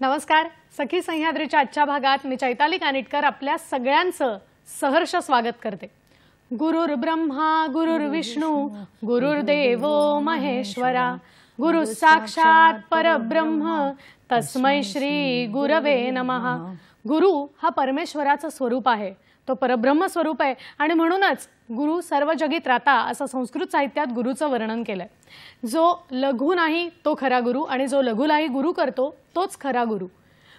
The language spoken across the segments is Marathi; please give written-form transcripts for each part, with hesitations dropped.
नमस्कार. सखी सह्याद्रीच्या आजच्या भागात मी चैताली कानिटकर आपल्या सगळ्यांचं सहर्ष स्वागत करते. गुरुर् ब्रह्मा गुरुर्विष्णू गुरुर्देवो महेश्वरा गुरु साक्षात परब्रह्म तस्मै श्री गुरवे नमः. गुरु हा परमेश्वराचं स्वरूप आहे, तो परब्रह्म स्वरूप आहे आणि म्हणूनच गुरु सर्व जगीत राहता असं संस्कृत साहित्यात गुरुचं वर्णन केलंय. जो लघु नाही तो खरा गुरु आणि जो लघुलाही गुरु करतो तोच खरा गुरु.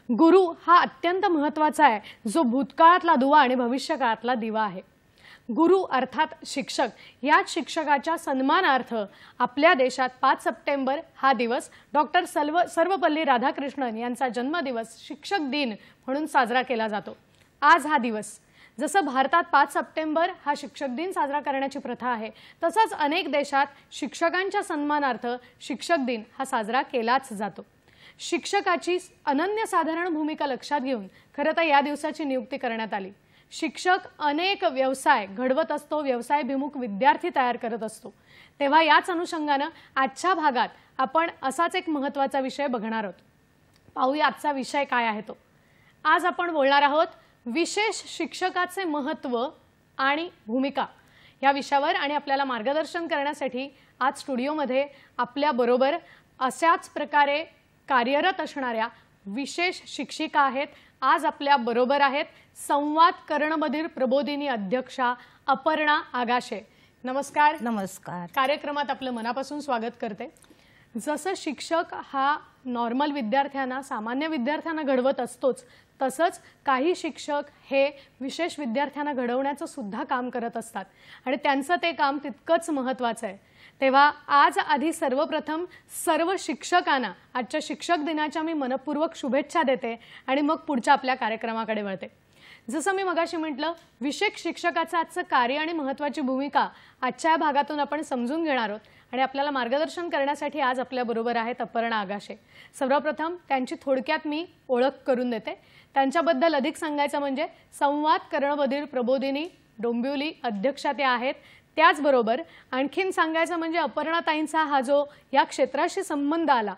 गुरु हा अत्यंत महत्त्वाचा आहे, जो भूतकाळातला दुवा आणि भविष्यकाळातला दिवा आहे. गुरु अर्थात शिक्षक. याच शिक्षकाच्या सन्मानार्थ आपल्या देशात 5 सप्टेंबर हा दिवस डॉक्टर सर्वपल्ली राधाकृष्णन यांचा जन्मदिवस शिक्षक दिन म्हणून साजरा केला जातो. आज हा दिवस जसं भारतात 5 सप्टेंबर हा शिक्षक दिन साजरा करण्याची प्रथा आहे, तसंच अनेक देशात शिक्षकांच्या सन्मानार्थ शिक्षक दिन हा साजरा केलाच जातो. शिक्षकाची अनन्यसाधारण भूमिका लक्षात घेऊन खरं तर या दिवसाची नियुक्ती करण्यात आली. शिक्षक अनेक व्यवसाय घडवत असतो, व्यवसायाभिमुख विद्यार्थी तयार करत असतो. तेव्हा याच अनुषंगानं आजच्या भागात आपण असाच एक महत्त्वाचा विषय बघणार आहोत. पाहूया आजचा विषय काय आहे तो. आज आपण बोलणार आहोत विशेष शिक्षकाचे महत्त्व आणि भूमिका या विषयावर. आणि आपल्याला मार्गदर्शन करण्यासाठी आज स्टुडिओमध्ये आपल्या बरोबर अशाच प्रकारे कार्यरत असणाऱ्या विशेष शिक्षिका आहेत. आज आपल्या बरोबर आहेत संवाद कर्णबधीर प्रबोधिनी अध्यक्षा अपर्णा आगाशे. नमस्कार. नमस्कार. कार्यक्रमात आपलं मनापासून स्वागत करते. जसं शिक्षक हा नॉर्मल विद्यार्थ्यांना सामान्य विद्यार्थ्यांना घडवत असतोच, तसंच काही शिक्षक हे विशेष विद्यार्थ्यांना घडवण्याचं सुद्धा काम करत असतात आणि त्यांचं ते काम तितकंच महत्त्वाचं आहे. तेव्हा आज आधी सर्वप्रथम सर्व शिक्षकांना आजच्या शिक्षक दिनाच्या मी मनपूर्वक शुभेच्छा देते आणि मग पुढच्या आपल्या कार्यक्रमाकडे वळते. जसं मी मगाशी म्हटलं, विशेष शिक्षकाचं आजचं कार्य आणि महत्त्वाची भूमिका आजच्या भागातून आपण समजून घेणार आहोत आणि आपल्याला मार्गदर्शन करण्यासाठी आज आपल्या बरोबर आहेत अपर्णा आगाशे. सर्वप्रथम त्यांची थोडक्यात मी ओळख करून देते. त्यांच्याबद्दल अधिक सांगायचं म्हणजे संवाद कर्णबधीर प्रबोधिनी डोंबिवली अध्यक्षा त्या आहेत. त्याचबरोबर आणखीन सांगायचं म्हणजे अपर्णाताईंचा हा जो या क्षेत्राशी संबंध आला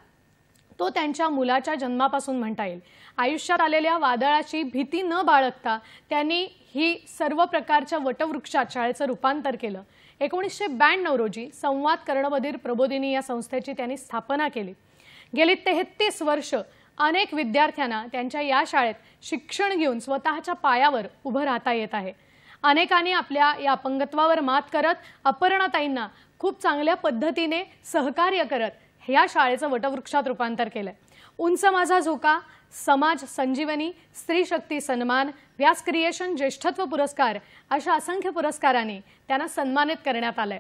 तो त्यांच्या मुलाच्या जन्मापासून म्हणता येईल. आयुष्यात आलेल्या वादळाची भीती न बाळगता त्यांनी ही सर्व प्रकारच्या वटवृक्षात शाळेचं रूपांतर केलं. 1992 रोजी संवाद कर्णबधीर प्रबोधिनी या संस्थेची त्यांनी स्थापना केली. गेली 33 वर्ष अनेक विद्यार्थ्यांना त्यांच्या या शाळेत शिक्षण घेऊन स्वतःच्या पायावर उभं राहता येत आहे. अनेकांनी आपल्या या अपंगत्वावर मात करत अपर्णाताईंना खूप चांगल्या पद्धतीने सहकार्य करत या शाळेचं वटवृक्षात रूपांतर केलंय. उंच माझा झोका, समाज संजीवनी, स्त्री शक्ती सन्मान, व्यास क्रिएशन ज्येष्ठत्व पुरस्कार अशा असंख्य पुरस्कारांनी त्यांना सन्मानित करण्यात आलंय.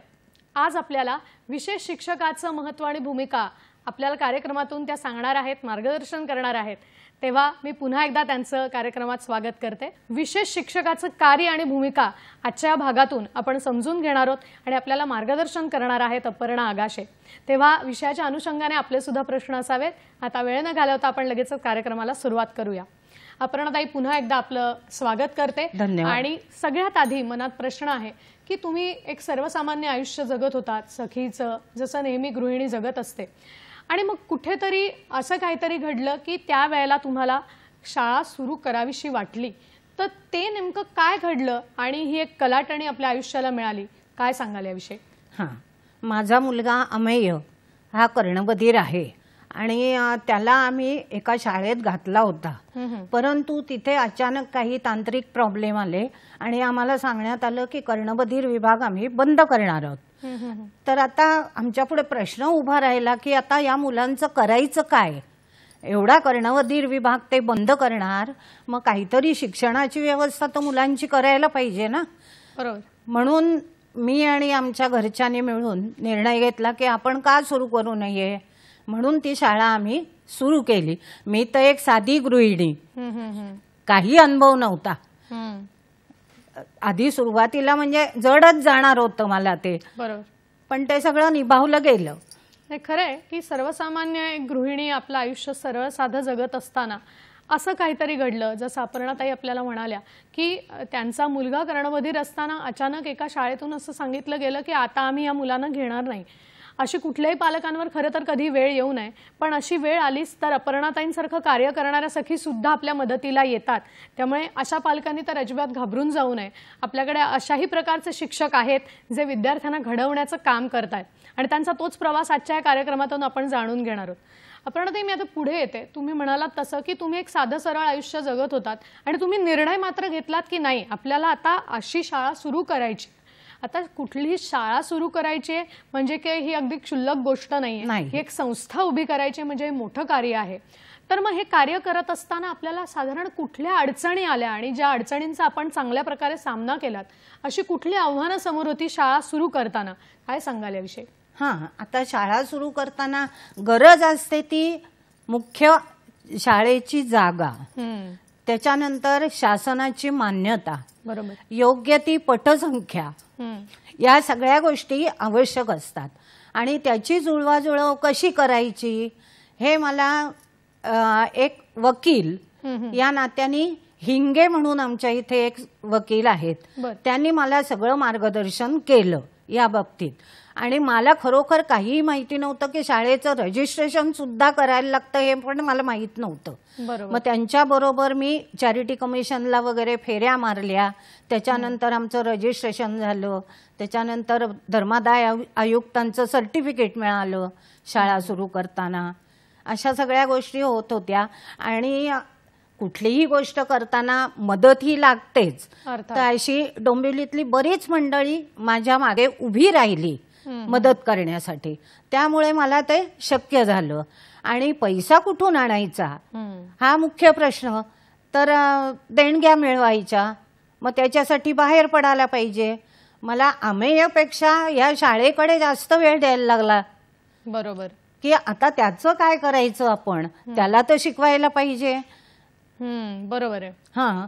आज आपल्याला विशेष शिक्षकाचं महत्त्व आणि भूमिका आपल्याला कार्यक्रमातून त्या सांगणार आहेत, मार्गदर्शन करणार आहेत. तेव्हा मी पुन्हा एकदा त्यांचं कार्यक्रमात स्वागत करते. विशेष शिक्षकाचं कार्य आणि भूमिका आजच्या भागातून आपण समजून घेणार आहोत आणि आपल्याला मार्गदर्शन करणार आहेत अपर्णा आगाशे. तेव्हा विषयाच्या अनुषंगाने आपले सुद्धा प्रश्न असावेत. आता वेळ न घालवता आपण लगेच कार्यक्रमाला सुरुवात करूया. अपर्णाताई, पुन्हा एकदा आपलं स्वागत करते. आणि सगळ्यात आधी मनात प्रश्न आहे की तुम्ही एक सर्वसामान्य आयुष्य जगत होतात, सखीचं जसं नेहमी गृहिणी जगत असते, आणि मग कुठेतरी असं काहीतरी घडलं की त्यावेळेला तुम्हाला शाळा सुरू करावीशी वाटली. तर ते नेमकं काय घडलं आणि ही एक कलाटणी आपल्या आयुष्याला मिळाली, काय सांगाल याविषयी? हां, माझा मुलगा अमेय हा कर्णबधीर आहे आणि त्याला आम्ही एका शाळेत घातला होता. परंतु तिथे अचानक काही तांत्रिक प्रॉब्लेम आले आणि आम्हाला सांगण्यात आलं की कर्णबधीर विभाग आम्ही बंद करणार आहोत. तर आता आमच्या पुढे प्रश्न उभा राहिला की आता या मुलांचं करायचं काय. एवढा कर्णबधीर विभाग ते बंद करणार, मग काहीतरी शिक्षणाची व्यवस्था तर मुलांची करायला पाहिजे ना. बरोबर. म्हणून मी आणि आमच्या घरच्यांनी मिळून निर्णय घेतला की आपण का सुरू करू नये, म्हणून ती शाळा आम्ही सुरू केली. मी तर एक साधी गृहिणी, काही अनुभव नव्हता. आधी सुरुवातीला म्हणजे जडच जाणार होतं मला ते. बरोबर. पण ते सगळं निभावलं गेलं. हे खरंय की सर्वसामान्य एक गृहिणी आपलं आयुष्य सरळ साधं जगत असताना असं काहीतरी घडलं. जसं अपर्णाताई आपल्याला म्हणाल्या की त्यांचा मुलगा कर्णबधीर असताना अचानक एका शाळेतून असं सांगितलं गेलं की आता आम्ही या मुलांना घेणार नाही. अशी कुठल्याही पालकांवर खरं तर कधी वेळ येऊ नये, पण अशी वेळ आलीच तर अपर्णाताईंसारखं कार्य करणाऱ्या सखी सुद्धा आपल्या मदतीला येतात. त्यामुळे अशा पालकांनी तर अजिबात घाबरून जाऊ नये. आपल्याकडे अशाही प्रकारचे शिक्षक आहेत जे विद्यार्थ्यांना घडवण्याचं काम करतात आणि त्यांचा तोच प्रवास आजच्या या कार्यक्रमातून आपण जाणून घेणार आहोत. अपर्णाताई, मी आता पुढे येते. तुम्ही म्हणालात तसं की तुम्ही एक साधं सरळ आयुष्य जगत होतात आणि तुम्ही निर्णय मात्र घेतलात की नाही, आपल्याला आता अशी शाळा सुरू करायची. आता कुठलीही शाळा सुरू करायची म्हणजे काही ही अगदी क्षुल्लक गोष्ट नाही. ही एक संस्था उभी करायची म्हणजे हे मोठं कार्य आहे. तर मग हे कार्य करत असताना आपल्याला साधारण कुठल्या अडचणी आल्या आणि ज्या अडचणींचा आपण चांगल्या प्रकारे सामना केलात, अशी कुठली आव्हानं समोर होती शाळा सुरू करताना, काय सांगाल याविषयी? आता शाळा सुरू करताना गरज असते ती मुख्य शाळेची जागा, त्याच्यानंतर शासनाची मान्यता, बरोबर, योग्य ती पटसंख्या, या सगळ्या गोष्टी आवश्यक असतात. आणि त्याची जुळवाजुळव कशी करायची हे मला एक वकील या नात्याने, हिंगे म्हणून आमच्या इथे एक वकील आहेत, त्यांनी मला सगळं मार्गदर्शन केलं या बाबतीत. आणि मला खरोखर काहीही माहिती नव्हतं की शाळेचं रजिस्ट्रेशन सुद्धा करायला लागतं हे पण मला माहित नव्हतं. मग त्यांच्याबरोबर मी चॅरिटी कमिशनला वगैरे फेऱ्या मारल्या. त्याच्यानंतर आमचं रजिस्ट्रेशन झालं. त्याच्यानंतर धर्मादाय आयुक्तांचं सर्टिफिकेट मिळालं शाळा सुरू करताना. अशा सगळ्या गोष्टी होत होत्या. आणि कुठलीही गोष्ट करताना मदत ही लागतेच. तर अशी डोंबिवलीतली बरीच मंडळी माझ्या मागे उभी राहिली मदत करण्यासाठी. त्यामुळे मला ते शक्य झालं. आणि पैसा कुठून आणायचा हा मुख्य प्रश्न. तर देणग्या मिळवायच्या, मग त्याच्यासाठी बाहेर पडायला पाहिजे. मला अमेयपेक्षा या शाळेकडे जास्त वेळ द्यायला लागला. बरोबर, की आता त्याचं काय करायचं, आपण त्याला तर शिकवायला पाहिजे. बरोबर आहे.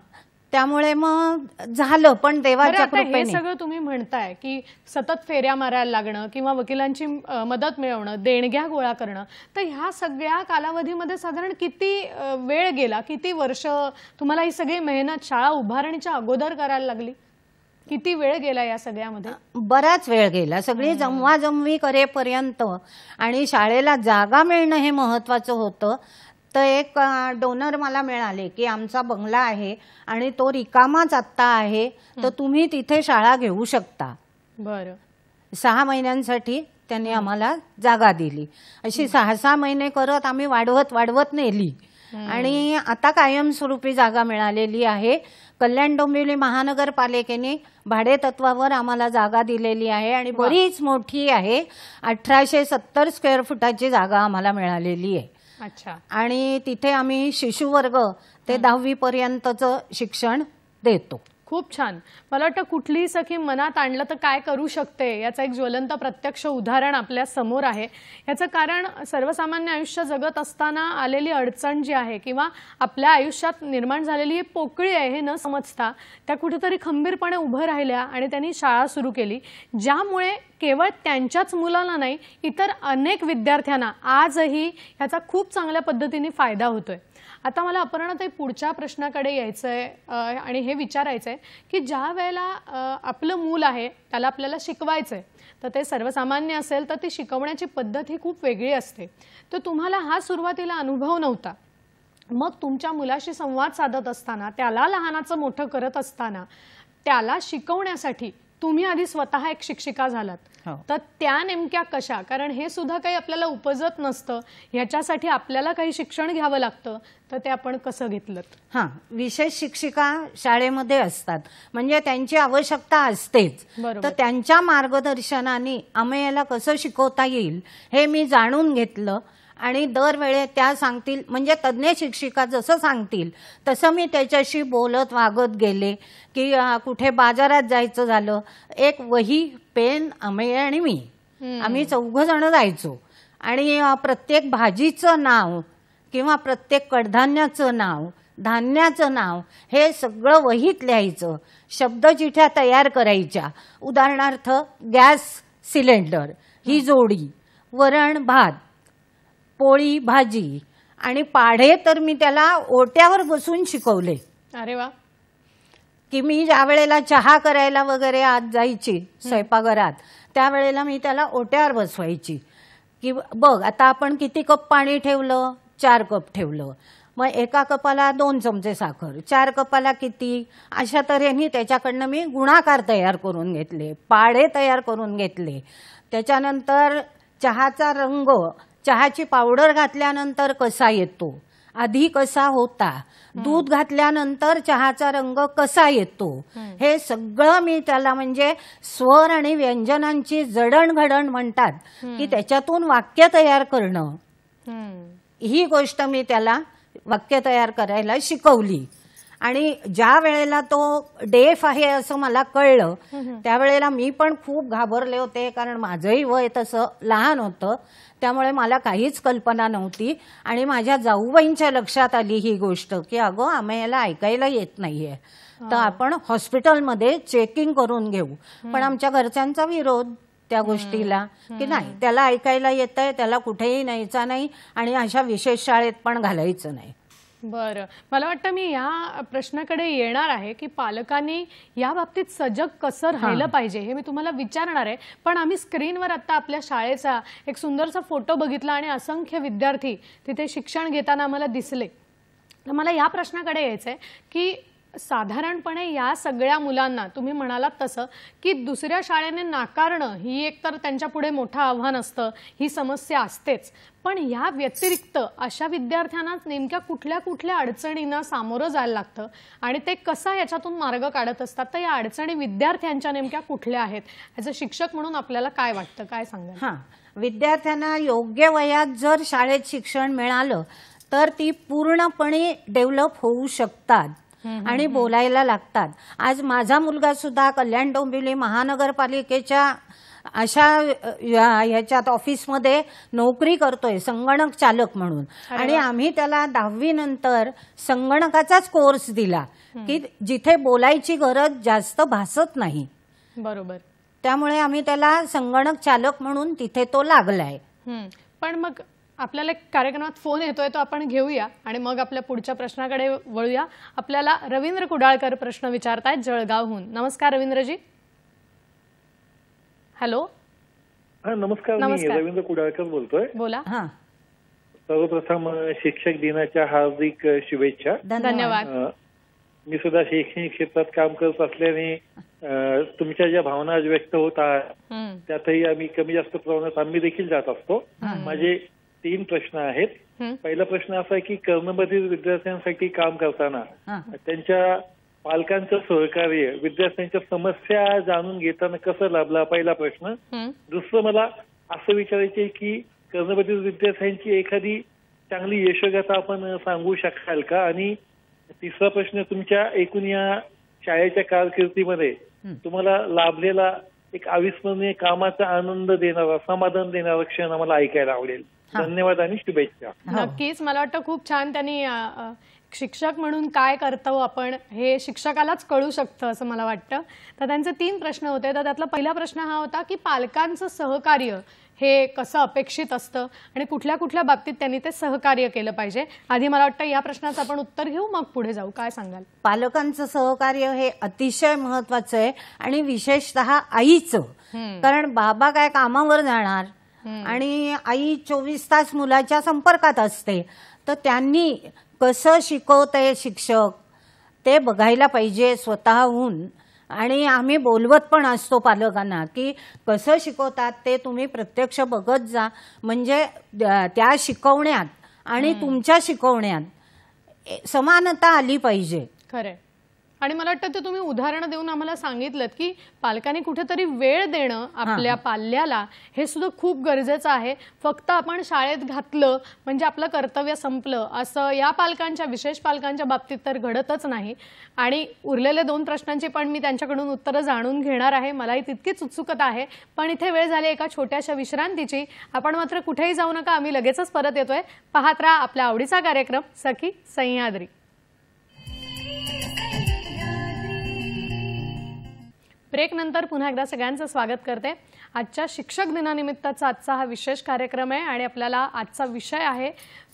त्यामुळे मग झालं. पण देवाच्या कृपेने हे सगळं तुम्ही म्हणताय की सतत फेऱ्या मारायला लागणं किंवा वकिलांची मदत मिळवणं, देणग्या गोळा करणं, तर ह्या सगळ्या कालावधीमध्ये साधारण किती वेळ गेला, किती वर्ष तुम्हाला ही सगळी मेहनत शाळा उभारणीच्या अगोदर करायला लागली? किती वेळ गेला या सगळ्यामध्ये? बराच वेळ गेला. सगळी जमवाजमवी करेपर्यंत. आणि शाळेला जागा मिळणं हे महत्वाचं होतं. तर एक डोनर मला मिळाले की आमचा बंगला आहे आणि तो रिकामाच आत्ता आहे, तर तुम्ही तिथे शाळा घेऊ शकता. बरं. 6 महिन्यांसाठी त्यांनी आम्हाला जागा दिली. अशी 6-6 महिने करत आम्ही वाढवत नेली. आणि आता कायमस्वरूपी जागा मिळालेली आहे. कल्याण डोंबिवली महानगरपालिकेने भाडे तत्वावर आम्हाला जागा दिलेली आहे आणि बरीच मोठी आहे. 1870 स्क्वेअर फुटाची जागा आम्हाला मिळालेली आहे. अच्छा. आणि तिथे आम्ही शिशुवर्ग ते 10वी पर्यंतचं शिक्षण देतो. खूप छान. मला वाटतं कुठलीही सखी मनात आणलं तर काय करू शकते याचं एक ज्वलंत प्रत्यक्ष उदाहरण आपल्या समोर आहे. याचं कारण सर्वसामान्य आयुष्य जगत असताना आलेली अडचण जी आहे किंवा आपल्या आयुष्यात निर्माण झालेली ही पोकळी आहे हे न समजता त्या कुठेतरी खंबीरपणे उभं राहिल्या आणि त्यांनी शाळा सुरू केली, ज्यामुळे केवळ त्यांच्याच मुलांना नाही, इतर अनेक विद्यार्थ्यांना आजही याचा खूप चांगल्या पद्धतीने फायदा होतोय. आता मला अपर्णाताई पुढच्या प्रश्नाकडे यायचंय आणि हे विचारायचंय की ज्या वेळेला आपलं मूल आहे त्याला आपल्याला शिकवायचंय, तर ते सर्वसामान्य असेल तर ती शिकवण्याची पद्धत ही खूप वेगळी असते. तर तुम्हाला हा सुरुवातीला अनुभव नव्हता. मग तुमच्या मुलाशी संवाद साधत असताना, त्याला लहानाचं मोठं करत असताना, त्याला शिकवण्यासाठी तुम्ही आधी स्वतः एक शिक्षिका झालात, तर त्या नेमक्या कशा? कारण हे सुद्धा काही आपल्याला उपजत नसतं, ह्याच्यासाठी आपल्याला काही शिक्षण घ्यावं लागतं, तर ते आपण कसं घेतलं? विशेष शिक्षिका शाळेमध्ये असतात, म्हणजे त्यांची आवश्यकता असतेच. तर त्यांच्या मार्गदर्शनाने अमेयाला कसं शिकवता येईल हे मी जाणून घेतलं. आणि दरवेळे त्या सांगतील, म्हणजे तज्ज्ञ शिक्षिका जसं सांगतील तसं मी त्याच्याशी बोलत वागत गेले. की कुठे बाजारात जायचं झालं, एक वही, पेन, अमेय आणि मी, आम्ही 4 जण जायचो. आणि प्रत्येक भाजीचं नाव किंवा प्रत्येक कडधान्याचं नाव, धान्याचं नाव हे सगळं वहीत लिहायचं. शब्दचिठ्या तयार करायच्या. उदाहरणार्थ गॅस सिलेंडर ही जोडी, वरण भात, पोळी भाजी आणि पाढे तर मी त्याला ओट्यावर बसून शिकवले. अरे वा. की मी ज्या वेळेला चहा करायला वगैरे आत जायची स्वयंपाकघरात, त्यावेळेला मी त्याला ओट्यावर बसवायची की बघ आता आपण किती कप पाणी ठेवलं, 4 कप ठेवलं, मग एका कपाला 2 चमचे साखर, 4 कपाला किती, अशा तऱ्हेने त्याच्याकडनं मी गुणाकार तयार करून घेतले, पाढे तयार करून घेतले. त्याच्यानंतर चहाचा रंग, चहाची पावडर घातल्यानंतर कसा येतो, आधी कसा होता, दूध घातल्यानंतर चहाचा रंग कसा येतो, हे सगळं मी त्याला म्हणजे स्वर आणि व्यंजनांची जडणघडण म्हणतात की त्याच्यातून वाक्य तयार करणं, ही गोष्ट मी त्याला वाक्य तयार करायला शिकवली. आणि ज्या वेळेला तो डेफ आहे असं मला कळलं त्यावेळेला मी पण खूप घाबरले होते, कारण माझंही वय तसं लहान होतं, त्यामुळे मला काहीच कल्पना नव्हती. आणि माझ्या जाऊबाईंच्या लक्षात आली ही गोष्ट की अगं आम्हाला ऐकायला येत नाहीये, तर आपण हॉस्पिटलमध्ये चेकिंग करून घेऊ. पण आमच्या घरच्यांचा विरोध त्या गोष्टीला की नाही, त्याला ऐकायला येतंय, त्याला कुठेही न्यायचा नाही आणि अशा विशेष शाळेत पण घालायचं नाही. बरं, मला वाटतं मी या प्रश्नाकडे येणार आहे की पालकांनी या बाबतीत सजग कसं राहिलं पाहिजे हे मी तुम्हाला विचारणार आहे. पण आम्ही स्क्रीनवर आता आपल्या शाळेचा एक सुंदरसा फोटो बघितला आणि असंख्य विद्यार्थी तिथे शिक्षण घेताना आम्हाला दिसले. तर मला या प्रश्नाकडे यायचं आहे की साधारणपणे या सगळ्या मुलांना तुम्ही म्हणालात तसं की दुसऱ्या शाळेने नाकारणं ही एक तर त्यांच्या पुढे मोठं आव्हान असतं, ही समस्या असतेच. पण या व्यतिरिक्त अशा विद्यार्थ्यांना नेमक्या कुठल्या कुठल्या अडचणींना सामोरं जायला लागतं आणि ते कसा याच्यातून मार्ग काढत असतात, तर या अडचणी विद्यार्थ्यांच्या नेमक्या कुठल्या आहेत, ॲज अ शिक्षक म्हणून आपल्याला काय वाटतं, काय सांगाल? हां, विद्यार्थ्यांना योग्य वयात जर शाळेत शिक्षण मिळालं तर ती पूर्णपणे डेव्हलप होऊ शकतात आणि बोलायला लागतात. आज माझा मुलगा सुद्धा कल्याण डोंबिवली महानगरपालिकेच्या अशा ह्याच्यात ऑफिसमध्ये नोकरी करतोय, संगणक चालक म्हणून. आणि आम्ही त्याला 10वी नंतर संगणकाचाच कोर्स दिला की जिथे बोलायची गरज जास्त भासत नाही. बरोबर. त्यामुळे आम्ही त्याला संगणक चालक म्हणून तिथे तो लागलाय. पण मग आपल्याला एक कार्यक्रमात फोन येतोय, तो आपण घेऊया आणि मग आपल्या पुढच्या प्रश्नाकडे वळूया. आपल्याला रवींद्र कुडाळकर प्रश्न विचारतायत जळगावहून. नमस्कार रवींद्रजी. हॅलो. हा नमस्कार, मी रवींद्र कुडाळकर बोलतोय. बोला. हां, सर्वप्रथम शिक्षक दिनाच्या हार्दिक शुभेच्छा. धन्यवाद. मी सुद्धा शैक्षणिक क्षेत्रात काम करत असल्याने तुमच्या ज्या भावना आज व्यक्त होत आहेत त्यातही आम्ही कमी जास्त प्रमाणात आम्ही देखील जात असतो. माझे 3 प्रश्न आहेत. पहिला प्रश्न असा आहे की कर्णबधिर विद्यार्थ्यांसाठी काम करताना त्यांच्या पालकांचं सहकार्य विद्यार्थ्यांच्या समस्या जाणून घेताना कसं लाभला, पहिला प्रश्न. दुसरं मला असं विचारायचं आहे की कर्णबधिर विद्यार्थ्यांची एखादी चांगली यशोगाथा आपण सांगू शकाल का. आणि तिसरा प्रश्न, तुमच्या एकूण या शाळेच्या कारकिर्दीमध्ये तुम्हाला लाभलेला एक अविस्मरणीय कामाचा आनंद देणारा, समाधान देणारा क्षण आम्हाला ऐकायला आवडेल. धन्यवाद आणि शुभेच्छा. नक्कीच. मला वाटतं खूप छान त्यांनी शिक्षक म्हणून काय करतो आपण हे शिक्षकालाच कळू शकतं असं मला वाटतं. तर त्यांचे 3 प्रश्न होते. तर त्यातला पहिला प्रश्न हा होता की पालकांचं सहकार्य हे कसं अपेक्षित असतं आणि कुठल्या कुठल्या बाबतीत त्यांनी ते सहकार्य केलं पाहिजे. आधी मला वाटतं या प्रश्नाचं आपण उत्तर घेऊ, मग पुढे जाऊ. काय सांगाल? पालकांचं सहकार्य हे अतिशय महत्वाचं आहे आणि विशेषतः आईचं. कारण बाबा काय कामावर जाणार आणि आई 24 तास मुलाच्या संपर्कात असते, तर त्यांनी कसं शिकवतंय शिक्षक ते बघायला पाहिजे स्वतःहून. आणि आम्ही बोलवत पण असतो पालकांना की कसं शिकवतात ते तुम्ही प्रत्यक्ष बघत जा, म्हणजे त्या शिकवण्यात आणि तुमच्या शिकवण्यात समानता आली पाहिजे. खरंय. आणि मला वाटतं ते तुम्ही उदाहरण देऊन आम्हाला सांगितलं की पालकांनी कुठेतरी वेळ देणं आपल्या पाल्याला हे सुद्धा खूप गरजेचं आहे. फक्त आपण शाळेत घातलं म्हणजे आपलं कर्तव्य संपलं असं या पालकांच्या, विशेष पालकांच्या बाबतीत तर घडतच नाही. आणि उरलेले 2 प्रश्नांची पण मी त्यांच्याकडून उत्तरं जाणून घेणार आहे. मलाही तितकीच उत्सुकता आहे. पण इथे वेळ झाली एका छोट्याशा विश्रांतीची. आपण मात्र कुठेही जाऊ नका, आम्ही लगेचच परत येतोय. पाहत राहा आपल्या आवडीचा कार्यक्रम सखी सह्याद्री. ब्रेक नंतर पुन्हा एकदा सगळ्यांचं स्वागत करते. आजच्या शिक्षक दिनानिमित्तचा आजचा हा विशेष कार्यक्रम आहे आणि आपल्याला आजचा विषय आहे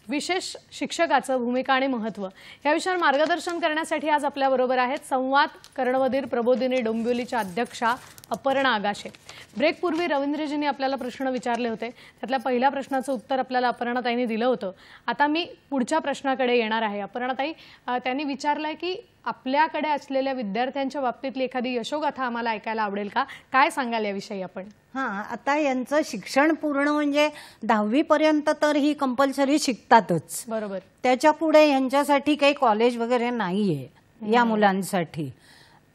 विशेष शिक्षकाचं भूमिका आणि महत्त्व या विषयावर मार्गदर्शन करण्यासाठी आज आपल्याबरोबर आहेत संवाद कर्णबधीर प्रबोधिनी डोंबिवलीच्या अध्यक्षा अपर्णा आगाशे. ब्रेकपूर्वी रवींद्रजींनी आपल्याला प्रश्न विचारले होते, त्यातल्या पहिल्या प्रश्नाचं उत्तर आपल्याला अपर्णाताईंनी दिलं होतं. आता मी पुढच्या प्रश्नाकडे येणार आहे. अपर्णाताई, त्यांनी विचारलंय की आपल्याकडे असलेल्या विद्यार्थ्यांच्या बाबतीतली एखादी यशोगाथा आम्हाला ऐकायला आवडेल का? काय सांगाल याविषयी आपण? आता यांचं शिक्षण पूर्ण म्हणजे 10वी पर्यंत तर ही कंपल्सरी शिकतातच. बरोबर. त्याच्या पुढे यांच्यासाठी काही कॉलेज वगैरे नाहीये या मुलांसाठी.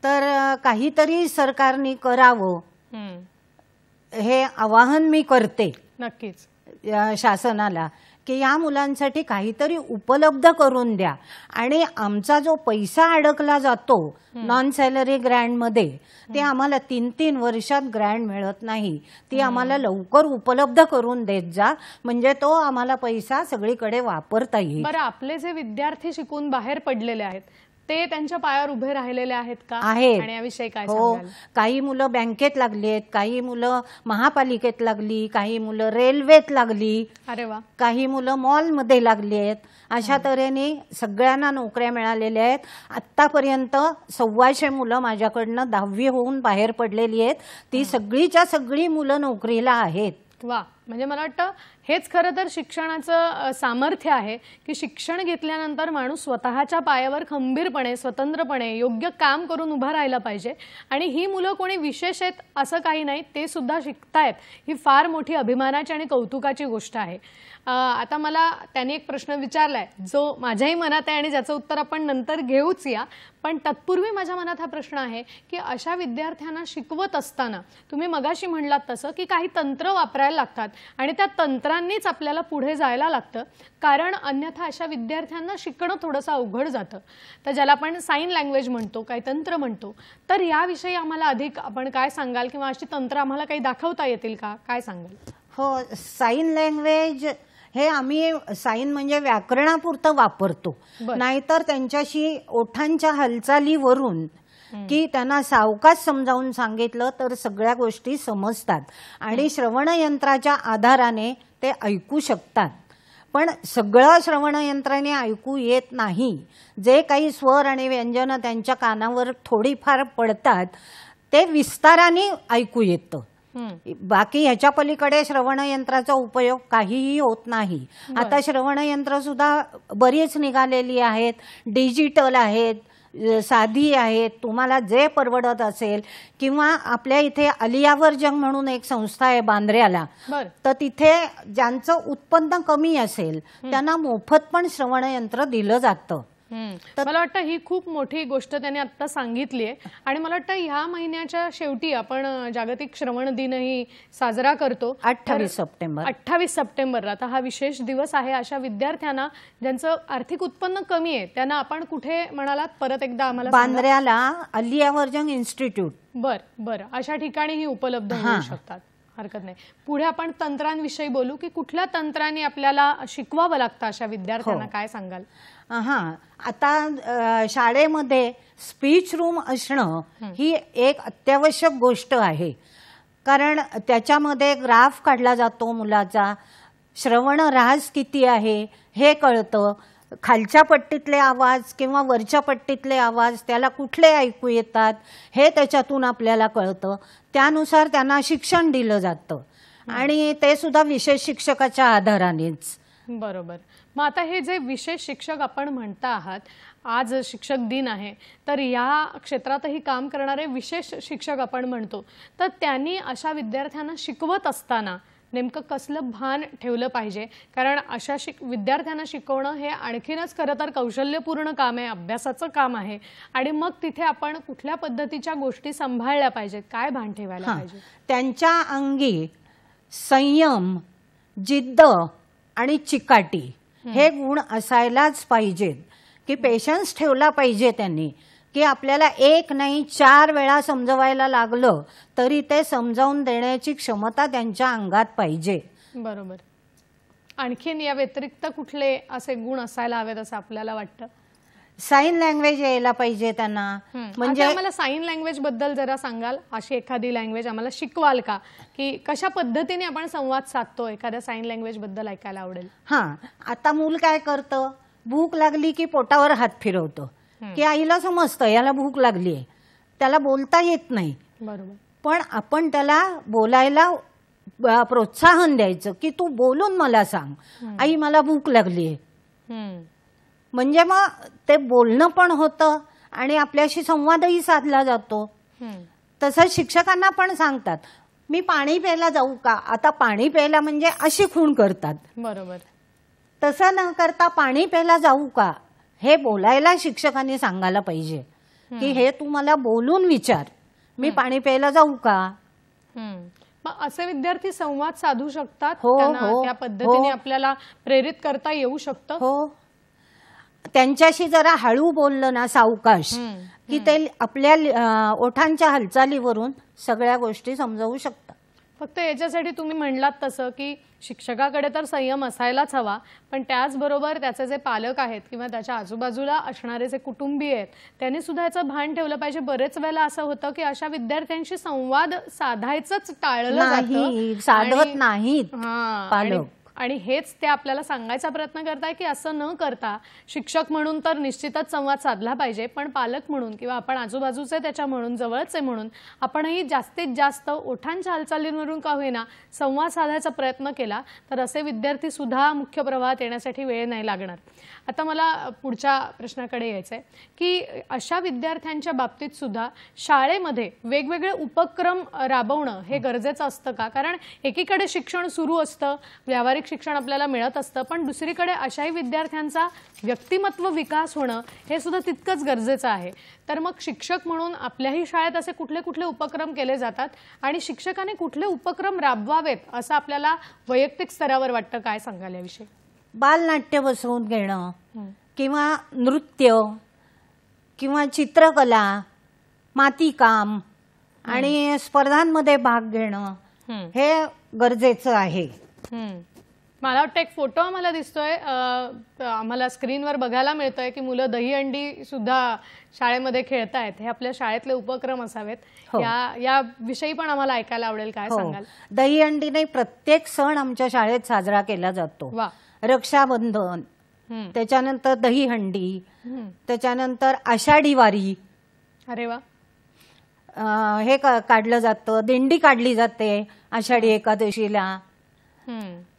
तर काहीतरी सरकारने करावं हे आवाहन मी करते नक्कीच शासनाला की या मुलांसाठी काहीतरी उपलब्ध करून द्या. आणि आमचा जो पैसा अडकला जातो नॉन सॅलरी ग्रँटमध्ये ते आम्हाला 3-3 वर्षात ग्रँट मिळत नाही. ती आम्हाला लवकर उपलब्ध करून देत जा, म्हणजे तो आम्हाला पैसा सगळीकडे वापरता येईल. बरं, आपले जे विद्यार्थी शिकून बाहेर पडलेले आहेत ते त्यांच्या पायावर उभे राहिलेले आहेत का? आहेत. आणि याविषयी काय हो, सांगाल? काही मुलं बँकेत लागली आहेत, काही मुलं महापालिकेत लागली, काही मुलं रेल्वेत लागली, अरे वा, काही मुलं मॉलमध्ये लागली आहेत. अशा तऱ्हेने सगळ्यांना नोकऱ्या मिळालेल्या आहेत. आतापर्यंत 125 मुलं माझ्याकडनं 10वी होऊन बाहेर पडलेली आहेत. ती सगळीच्या सगळी मुलं नोकरीला आहेत. वा, म्हणजे मला वाटतं हेच खरं तर शिक्षणाचं सामर्थ्य आहे की शिक्षण घेतल्यानंतर माणूस स्वतःच्या पायावर खंबीरपणे स्वतंत्रपणे योग्य काम करून उभा राहिला पाहिजे. आणि ही मुलं कोणी विशेष आहेत असं काही नाही, ते सुद्धा शिकतायत. ही फार मोठी अभिमानाची आणि कौतुकाची गोष्ट आहे. आता मला त्यांनी एक प्रश्न विचारलाय जो माझ्याही मनात आहे आणि ज्याचं उत्तर आपण नंतर घेऊच या. पण तत्पूर्वी माझ्या मनात हा प्रश्न आहे की अशा विद्यार्थ्यांना शिकवत असताना तुम्ही मगाशी म्हणलात तसं की काही तंत्र वापरायला लागतात आणि त्या तंत्रांनीच आपल्याला पुढे जायला लागतं, कारण अन्यथा अशा विद्यार्थ्यांना शिकणं थोडंसं अवघड जातं. तर ज्याला आपण साईन लँग्वेज म्हणतो, काही तंत्र म्हणतो, तर याविषयी आम्हाला अधिक आपण काय सांगाल किंवा अशी तंत्र आम्हाला काही दाखवता येतील का? काय सांगाल? हो, साईन लँग्वेज हे आम्ही साईन म्हणजे व्याकरणापुरतं वापरतो. नाहीतर त्यांच्याशी ओठांच्या हालचालीवरून की त्यांना सावकाश समजावून सांगितलं तर सगळ्या गोष्टी समजतात आणि श्रवणयंत्राच्या आधाराने ते ऐकू शकतात. पण सगळं श्रवणयंत्राने ऐकू येत नाही. जे काही स्वर आणि व्यंजनं त्यांच्या कानावर थोडीफार पडतात ते विस्ताराने ऐकू येतं. बाकी ह्याच्या पलीकडे श्रवणयंत्राचा उपयोग काहीही होत नाही. आता श्रवणयंत्र सुद्धा बरीच निघालेली आहेत, डिजिटल आहेत, साधी आहेत, तुम्हाला जे परवडत असेल. किंवा आपल्या इथे अलियावर जंग म्हणून एक संस्था आहे बांद्र्याला, तर तिथे ज्यांचं उत्पन्न कमी असेल त्यांना मोफत पण श्रवणयंत्र दिलं जातं. मला वाटतं ही खूप मोठी गोष्ट त्यांनी आता सांगितली आहे. आणि मला वाटतं ह्या महिन्याच्या शेवटी आपण जागतिक श्रवण दिनही साजरा करतो 28 सप्टेंबरला. आता हा विशेष दिवस आहे. अशा विद्यार्थ्यांना ज्यांचं आर्थिक उत्पन्न कमी आहे त्यांना आपण कुठे म्हणालात परत एकदा आम्हाला? बांद्र्याला अलियावर्जंग इन्स्टिट्यूट. बरं, अशा ठिकाणी उपलब्ध होऊ शकतात, हरकत नाही. पुढे आपण तंत्रांविषयी बोलू की कुठल्या तंत्रांनी आपल्याला शिकवावं लागतं अशा विद्यार्थ्यांना, काय सांगाल? आता शाळेमध्ये स्पीच रूम असणं ही एक अत्यावश्यक गोष्ट आहे. कारण त्याच्यामध्ये ग्राफ काढला जातो मुलाचा, श्रवण ऱ्हास किती आहे हे कळतं, खालच्या पट्टीतले आवाज किंवा वरच्या पट्टीतले आवाज त्याला कुठले ऐकू येतात हे त्याच्यातून आपल्याला कळतं. त्यानुसार त्यांना शिक्षण दिलं जातं आणि ते सुद्धा विशेष शिक्षकाच्या आधारानेच. बरोबर. मग आता हे जे विशेष शिक्षक आपण म्हणता आहात, आज शिक्षक दिन आहे, तर या क्षेत्रातही काम करणारे विशेष शिक्षक आपण म्हणतो, तर त्यांनी अशा विद्यार्थ्यांना शिकवत असताना नेमकं कसलं भान ठेवलं पाहिजे? कारण अशा विद्यार्थ्यांना शिकवणं हे आणखीनच खरं तर कौशल्यपूर्ण काम आहे, अभ्यासाचं काम आहे. आणि मग तिथे आपण कुठल्या पद्धतीच्या गोष्टी सांभाळल्या पाहिजेत, काय भान ठेवायला पाहिजे? त्यांच्या अंगी संयम, जिद्द आणि चिकाटी हे गुण असायलाच पाहिजेत. की पेशन्स ठेवला पाहिजे त्यांनी, की आपल्याला एक नाही 4 वेळा समजवायला लागलं तरी ते समजावून देण्याची क्षमता त्यांच्या अंगात पाहिजे. बरोबर. आणखीन या व्यतिरिक्त कुठले असे गुण असायला हवेत असं आपल्याला वाटतं? साईन लँग्वेज यायला पाहिजे त्यांना. म्हणजे आम्हाला साईन लँग्वेज बद्दल जरा सांगाल, अशी एखादी लँग्वेज आम्हाला शिकवाल का, की कशा पद्धतीने आपण संवाद साधतो, एखाद्या साईन लँग्वेज बद्दल ऐकायला आवडेल. आता मूल काय करतं, भूक लागली की पोटावर हात फिरवतं, की आईला समजतं याला भूक लागली आहे, त्याला बोलता येत नाही. बरोबर. पण आपण त्याला बोलायला प्रोत्साहन द्यायचं, की तू बोलून मला सांग आई मला भूक लागली आहे. म्हणजे मग ते बोलणं पण होतं आणि आपल्याशी संवादही साधला जातो. तसंच शिक्षकांना पण सांगतात, मी पाणी प्यायला जाऊ का, आता पाणी प्यायला म्हणजे अशी खूण करतात. बरोबर. तसं न करता पाणी प्यायला जाऊ का हे बोलायला शिक्षकांनी सांगायला पाहिजे, की हे तू मला बोलून विचार, मी पाणी प्यायला जाऊ का. मग असे विद्यार्थी संवाद साधू शकतात, हो, त्यांना हो, त्या पद्धतीने हो. आपल्याला प्रेरित करता येऊ शकतं. हो, त्यांच्याशी जरा हळू बोललं ना सावकाश, की ते आपल्या ओठांच्या हालचालीवरून सगळ्या गोष्टी समजावू शकतात. फक्त याच्यासाठी तुम्ही म्हणलात तसं की शिक्षकाकडे तर संयम असायलाच हवा, पण त्याचबरोबर त्याचे जे पालक आहेत किंवा त्याच्या आजूबाजूला असणारे जे कुटुंबीय आहेत त्यांनी सुद्धा याचं भान ठेवलं पाहिजे. बरेच वेळेला असं होतं की अशा विद्यार्थ्यांशी संवाद साधायचंच टाळलं जातं, साधत नाहीत पालक. आणि हेच ते आपल्याला सांगायचा प्रयत्न करताय की असं न करता शिक्षक म्हणून तर निश्चितच संवाद साधला पाहिजे, पण पालक म्हणून किंवा आपण आजूबाजूचे त्याच्या म्हणून, जवळचे म्हणून आपणही जास्तीत जास्त ओठांच्या हालचालींवरून का होईना संवाद साधायचा प्रयत्न केला तर असे विद्यार्थी सुद्धा मुख्य प्रवाहात येण्यासाठी वेळ नाही लागणार. आता मला पुढच्या प्रश्नाकडे यायचंय की अशा विद्यार्थ्यांच्या बाबतीत सुद्धा शाळेमध्ये वेगवेगळे उपक्रम राबवणं हे गरजेचं असतं का? कारण एकीकडे शिक्षण सुरू असतं, व्यावहारिक शिक्षण आपल्याला मिळत असतं, पण दुसरीकडे अशाही विद्यार्थ्यांचा व्यक्तिमत्व विकास होणं हे सुद्धा तितकंच गरजेचं आहे. तर मग शिक्षक म्हणून आपल्याही शाळेत असे कुठले कुठले उपक्रम केले जातात आणि शिक्षकाने कुठले उपक्रम राबवावेत असं आपल्याला वैयक्तिक स्तरावर वाटतं? काय सांगाल याविषयी? बालनाट्य बसवून घेणं किंवा नृत्य किंवा चित्रकला, मातीकाम आणि स्पर्धांमध्ये भाग घेणं हे गरजेचं आहे. मला वाटतं एक फोटो आम्हाला दिसतोय, आम्हाला स्क्रीनवर बघायला मिळतोय की मुलं दहीहंडी सुद्धा शाळेमध्ये खेळतायत. हे आपल्या शाळेतले उपक्रम असावेत. या विषयी पण आम्हाला ऐकायला आवडेल. काय सांगाल? दहीहंडीने प्रत्येक सण आमच्या शाळेत साजरा केला जातो. रक्षाबंधन, त्याच्यानंतर दहीहंडी, त्याच्यानंतर आषाढी वारी, अरे वा, हे काढलं जातं. दिंडी काढली जाते आषाढी एकादशीला.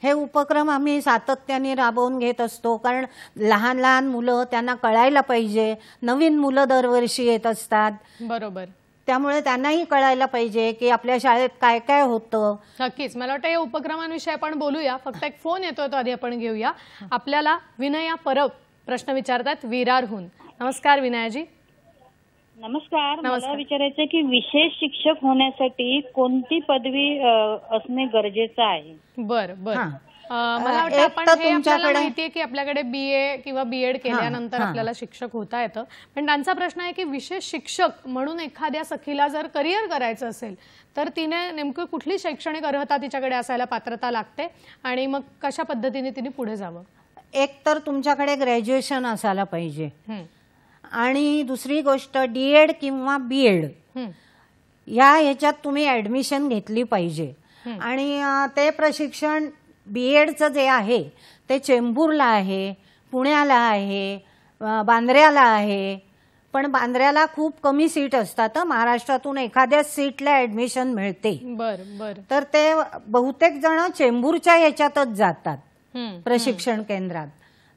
हे उपक्रम आम्ही सातत्याने राबवून घेत असतो, कारण लहान लहान मुलं, त्यांना कळायला पाहिजे. नवीन मुलं दरवर्षी येत असतात. बरोबर. त्यामुळे त्यांनाही कळायला पाहिजे की आपल्या शाळेत काय काय होतं. नक्कीच. मला वाटतं या उपक्रमांविषयी आपण बोलूया. फक्त एक फोन येतोय, तो आधी आपण घेऊया. आपल्याला विनया परब प्रश्न विचारतात विरारहून. नमस्कार विनयाजी. नमस्कार. मला विचारायचं की विशेष शिक्षक होण्यासाठी कोणती पदवी असणे गरजेचं आहे? बर बर. मला वाटतं आपण हे आपल्याला माहितीये की आपल्याकडे BA किंवा B.Ed केल्यानंतर आपल्याला शिक्षक होता येतं, पण त्यांचा प्रश्न आहे की विशेष शिक्षक म्हणून एखाद्या सखीला जर करिअर करायचं असेल तर तिने नेमकं कुठली शैक्षणिक अर्हता तिच्याकडे असायला, पात्रता लागते, आणि मग कशा पद्धतीने तिने पुढे जावं? एक तर तुमच्याकडे ग्रॅज्युएशन असायला पाहिजे, आणि दुसरी गोष्ट D.Ed किंवा B.Ed ह्याच्यात तुम्ही ऍडमिशन घेतली पाहिजे. आणि ते प्रशिक्षण B.Edचं जे आहे ते चेंबूरला आहे, पुण्याला आहे, बांद्र्याला आहे. पण बांद्र्याला खूप कमी सीट असतात. महाराष्ट्रातून एखाद्या सीटला ऍडमिशन मिळते. बर बर. तर ते बहुतेक जण चेंबूरच्या ह्याच्यातच जातात प्रशिक्षण केंद्रात.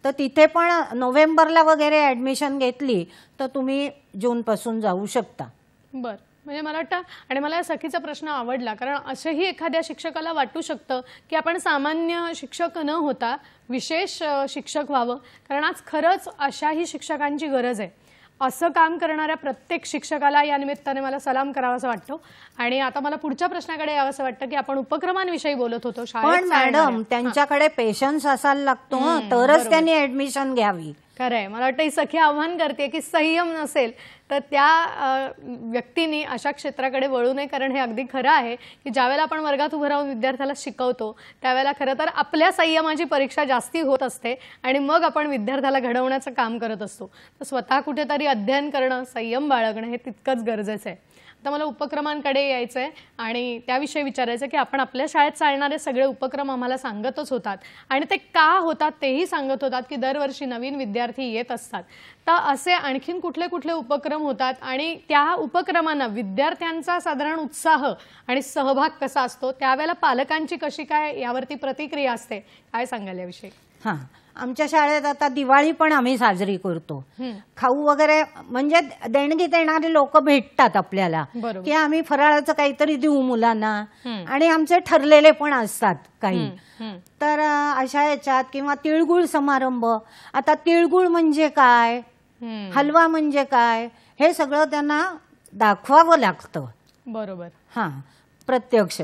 तर तिथे पण नोव्हेंबरला वगैरे ऍडमिशन घेतली तर तुम्ही जूनपासून जाऊ शकता. बर. म्हणजे मला वाटतं, आणि मला या सखीचा प्रश्न आवडला, कारण असंही एखाद्या शिक्षकाला वाटू शकतं की आपण सामान्य शिक्षक न होता विशेष शिक्षक व्हावं, कारण आज खरंच अशाही शिक्षकांची गरज आहे. असं काम करणाऱ्या प्रत्येक शिक्षकाला या निमित्ताने मला सलाम करावासा वाटतो. आणि आता मला पुढच्या प्रश्नाकडे यावंसं वाटतं की आपण उपक्रमांविषयी बोलत होतो. पण मॅडम त्यांच्याकडे पेशन्स असायला लागतो, तरच त्यांनी ऍडमिशन घ्यावी. खरंय, मला वाटतं ही सखी आव्हान करते की संयम नसेल तर त्या व्यक्तीने अशा क्षेत्राकडे वळू नये, कारण हे अगदी खरं आहे की ज्यावेळेला आपण वर्गात उभं राहून विद्यार्थ्याला शिकवतो त्यावेळेला खरं तर आपल्या संयमाची परीक्षा जास्ती होत असते आणि मग आपण विद्यार्थ्याला घडवण्याचं काम करत असतो. तर स्वतः कुठेतरी अध्ययन करणं, संयम बाळगणं हे तितकंच गरजेचं आहे. आता मला उपक्रमांकडे यायचं आहे आणि त्याविषयी विचारायचं की आपण आपल्या शाळेत चालणारे सगळे उपक्रम आम्हाला सांगतच होतात आणि ते का होतात तेही सांगत होतात की दरवर्षी नवीन विद्यार्थी येत असतात. तर असे आणखीन कुठले कुठले उपक्रम होतात आणि त्या उपक्रमांना विद्यार्थ्यांचा साधारण उत्साह आणि सहभाग कसा असतो, त्यावेळेला पालकांची कशी काय यावरती प्रतिक्रिया असते, काय सांगाल याविषयी? हां, आमच्या शाळेत आता दिवाळी पण आम्ही साजरी करतो. खाऊ वगैरे म्हणजे देणगी देणारे लोक भेटतात आपल्याला की आम्ही फराळाचं काहीतरी देऊ मुलांना आणि आमचे ठरलेले पण असतात काही. तर अशा याच्यात किंवा तिळगुळ समारंभ, आता तिळगुळ म्हणजे काय, हलवा म्हणजे काय, हे सगळं त्यांना दाखवावं लागतं. बरोबर. हां, प्रत्यक्ष.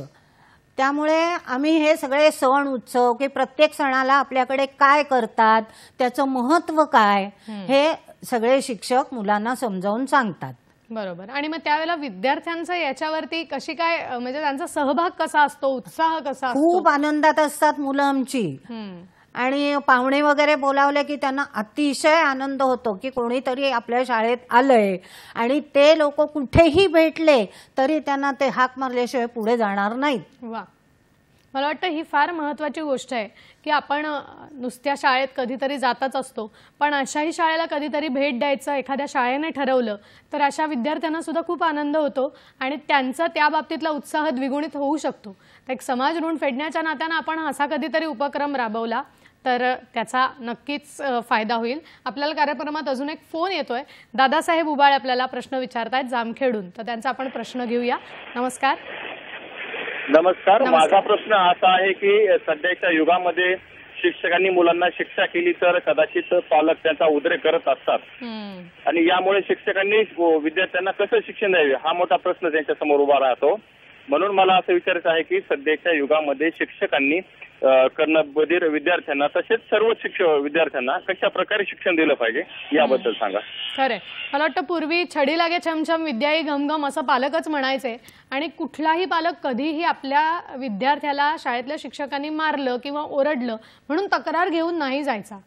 त्यामुळे आम्ही हे सगळे सण उत्सव की प्रत्येक सणाला आपल्याकडे काय करतात, त्याचं महत्व काय, हे सगळे शिक्षक मुलांना समजावून सांगतात. बरोबर. आणि मग त्यावेळेला विद्यार्थ्यांचं याच्यावरती कशी काय, म्हणजे त्यांचा सहभाग कसा असतो, उत्साह कसा असतो? खूप आनंदात असतात मुलं आमची. आणि पाहुणे वगैरे बोलावले की त्यांना अतिशय आनंद होतो की कोणीतरी आपल्या शाळेत आलंय आणि ते लोक कुठेही भेटले तरी त्यांना ते हाक मारल्याशिवाय पुढे जाणार नाहीत. वा, मला वाटतं ही फार महत्त्वाची गोष्ट आहे की आपण नुसत्या शाळेत कधीतरी जातच असतो, पण अशाही शाळेला कधीतरी भेट द्यायचं एखाद्या शाळेने ठरवलं तर अशा विद्यार्थ्यांना सुद्धा खूप आनंद होतो आणि त्यांचा त्या बाबतीतला उत्साह द्विगुणित होऊ शकतो. तर एक समाज ऋण फेडण्याच्या नात्यानं आपण असा कधीतरी उपक्रम राबवला तर त्याचा नक्कीच फायदा होईल. आपल्याला कार्यक्रमात अजून एक फोन येतोय. दादासाहेब उबाळे आपल्याला प्रश्न विचारतायत जामखेडून, तर त्यांचा आपण प्रश्न घेऊया. नमस्कार. नमस्कार. माझा प्रश्न असा आहे की सध्याच्या युगामध्ये शिक्षकांनी मुलांना शिक्षा केली तर कदाचित पालक त्यांचा उद्रेक करत असतात आणि यामुळे शिक्षकांनी विद्यार्थ्यांना कसं शिक्षण द्यावे हा मोठा प्रश्न त्यांच्या समोर उभा राहतो. म्हणून मला असं विचारायचं आहे की सध्याच्या युगामध्ये शिक्षकांनी कर्णबधीर विद्यार्थ्यांना तसेच सर्व विद्यार्थ्यांना कशा प्रकारे शिक्षण दिलं पाहिजे याबद्दल सांगा. खरंय, मला वाटतं पूर्वी छडी लागे छमछम विद्याई घमघम असं पालकच म्हणायचे आणि कुठलाही पालक कधीही आपल्या विद्यार्थ्याला शाळेतल्या शिक्षकांनी मारलं किंवा ओरडलं म्हणून तक्रार घेऊन नाही जायचा.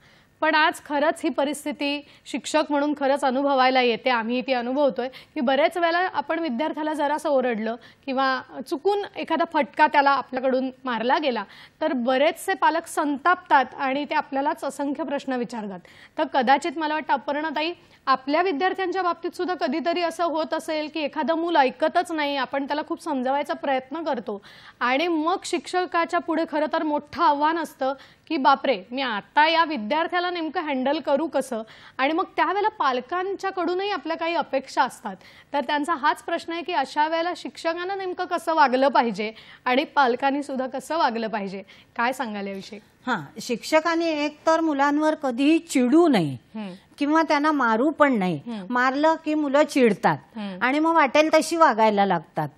पण आज खरंच ही परिस्थिती शिक्षक म्हणून खरंच अनुभवायला येते. आम्ही ती अनुभवतोय की बरेच वेळेला आपण विद्यार्थ्याला जरासं ओरडलं किंवा चुकून एखादा फटका त्याला आपल्याकडून मारला गेला तर बरेचसे पालक संतापतात आणि ते आपल्यालाच असंख्य प्रश्न विचारतात. तर कदाचित मला वाटतं अपर्णाताई आपल्या विद्यार्थ्यांच्या बाबतीत सुद्धा कधीतरी असं होत असेल की एखादं मूल ऐकतच नाही, आपण त्याला खूप समजावायचा प्रयत्न करतो आणि मग शिक्षकाच्या पुढे खरं तर मोठं आव्हान असतं की बापरे, मी आता या विद्यार्थ्याला नेमकं हँडल करू कसं. आणि मग त्यावेळेला पालकांच्याकडूनही आपल्या काही अपेक्षा असतात. तर त्यांचा हाच प्रश्न आहे की अशा वेळेला शिक्षकांना नेमकं कसं वागलं पाहिजे आणि पालकांनी सुद्धा कसं वागलं पाहिजे, काय सांगाल याविषयी? हां, शिक्षकांनी एक तर मुलांवर कधीही चिडू नये किंवा त्यांना मारू पण नाही. मारलं की मुलं चिडतात आणि मग वाटेल तशी वागायला लागतात.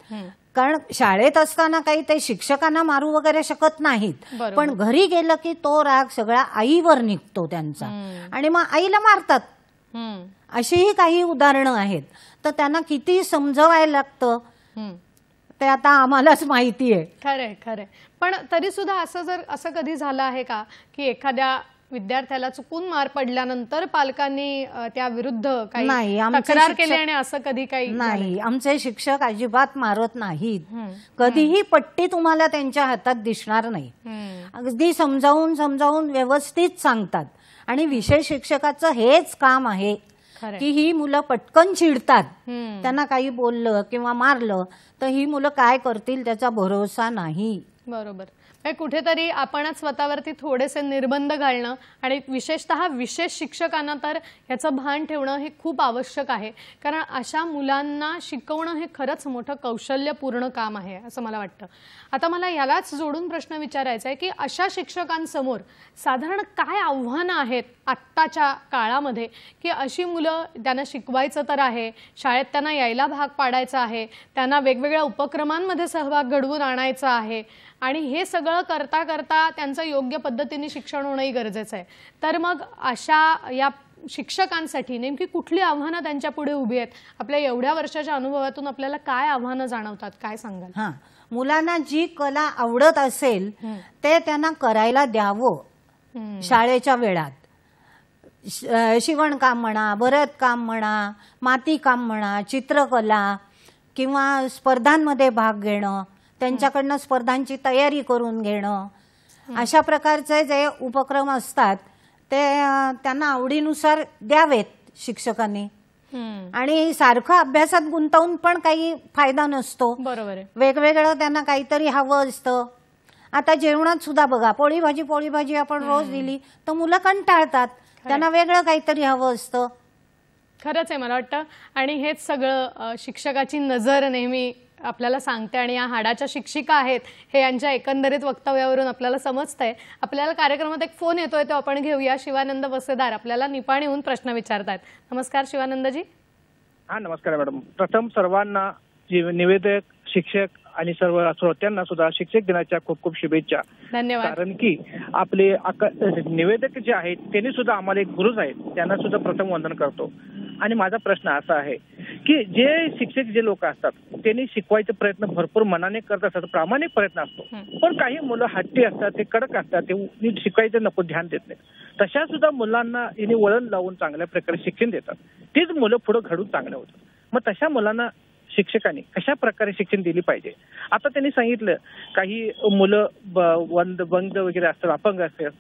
कारण शाळेत असताना काही ते शिक्षकांना मारू वगैरे शकत नाहीत, पण घरी गेलं की तो राग सगळा आईवर निघतो त्यांचा आणि मग आईला मारतात. अशीही काही उदाहरणं आहेत. तर त्यांना किती समजवायला लागतं ते आता आम्हालाच माहिती आहे. खरंय खरंय. पण तरी सुद्धा असं कधी झालं आहे का की एखाद्या विद्यार्थ्याला चुकून मार पडल्यानंतर पालकांनी त्या विरुद्ध काही तक्रार केली आणि असं कधी काही? नाही, आमचे शिक्षक अजिबात मारत नाहीत. कधीही पट्टी तुम्हाला त्यांच्या हातात दिसणार नाही. अगदी समजावून समजावून व्यवस्थित सांगतात आणि विषय शिक्षकाचं हेच काम आहे की ही मुलं पटकन चिडतात. त्यांना काही बोललं किंवा मारलं तर ही मुलं काय करतील त्याचा भरोसा नाही. बरोबर. कुठेतरी आपणच स्वतःवरती थोडेसे निर्बंध घालणं आणि विशेषतः विशेष शिक्षकांना तर याचं भान ठेवणं हे खूप आवश्यक आहे. कारण अशा मुलांना शिकवणं हे खरंच मोठं कौशल्यपूर्ण काम आहे असं मला वाटतं. आता मला यालाच जोडून प्रश्न विचारायचा आहे की अशा शिक्षकांसमोर साधारण काय आव्हानं आहेत आत्ताच्या काळामध्ये की अशी मुलं, त्यांना शिकवायचं तर आहे, शाळेत त्यांना यायला भाग पाडायचं आहे, त्यांना वेगवेगळ्या उपक्रमांमध्ये सहभाग घडवून आणायचा आहे आणि हे सगळं करता करता त्यांचं योग्य पद्धतीने शिक्षण होणंही गरजेचं आहे. तर मग अशा या शिक्षकांसाठी नेमकी कुठली आव्हानं त्यांच्या पुढे उभी आहेत? आपल्या एवढ्या वर्षाच्या अनुभवातून आपल्याला काय आव्हानं जाणवतात, काय सांगाल? हां, मुलांना जी कला आवडत असेल ते त्यांना करायला द्यावं शाळेच्या वेळात. शिवणकाम म्हणा, भरतकाम म्हणा, मातीकाम म्हणा, चित्रकला किंवा स्पर्धांमध्ये भाग घेणं, त्यांच्याकडनं स्पर्धांची तयारी करून घेणं, अशा प्रकारचे जे उपक्रम असतात ते त्यांना आवडीनुसार द्यावेत शिक्षकांनी. आणि सारखं अभ्यासात गुंतवून पण काही फायदा नसतो. बरोबर आहे. वेगवेगळं त्यांना काहीतरी हवं असतं. आता जेवणात सुद्धा बघा, पोळी भाजी आपण रोज दिली तर मुलं कंटाळतात, त्यांना वेगळं काहीतरी हवं असतं. खरंच आहे, मला वाटतं. आणि हेच सगळं शिक्षकाची नजर नेहमी आपल्याला सांगते आणि या हाडाच्या शिक्षिका आहेत हे यांच्या एकंदरीत वक्तव्यावरून आपल्याला समजतंय. आपल्याला कार्यक्रमात एक फोन येतोय, तो आपण घेऊया. शिवानंद वसेदार आपल्याला निपाणीहून प्रश्न विचारतात. नमस्कार शिवानंदजी. हा, नमस्कार मॅडम. प्रथम सर्वांना निवेदक, शिक्षक आणि सर्व श्रोत्यांना सुद्धा शिक्षक दिनाच्या खूप खूप शुभेच्छा. धन्यवाद. कारण की आपले निवेदक जे आहेत त्यांनी सुद्धा आम्हाला एक गुरुच आहेत, त्यांना सुद्धा प्रथम वंदन करतो. आणि माझा प्रश्न असा आहे की जे शिक्षक जे लोक असतात त्यांनी शिकवायचे प्रयत्न भरपूर मनाने करत असतात, प्रामाणिक प्रयत्न असतो. पण काही मुलं हट्टी असतात, ते कडक असतात, ते नीट शिकवायचं नको ध्यान देत नाहीत. तशा सुद्धा मुलांना यांनी वळण लावून चांगल्या प्रकारे शिक्षण देतात. तीच मुलं पुढे घडून चांगले होतात. मग तशा मुलांना शिक्षकांनी कशा प्रकारे शिक्षण दिली पाहिजे? आता त्यांनी सांगितलं काही मुलं बंद वगैरे असतात, अपंग असतात,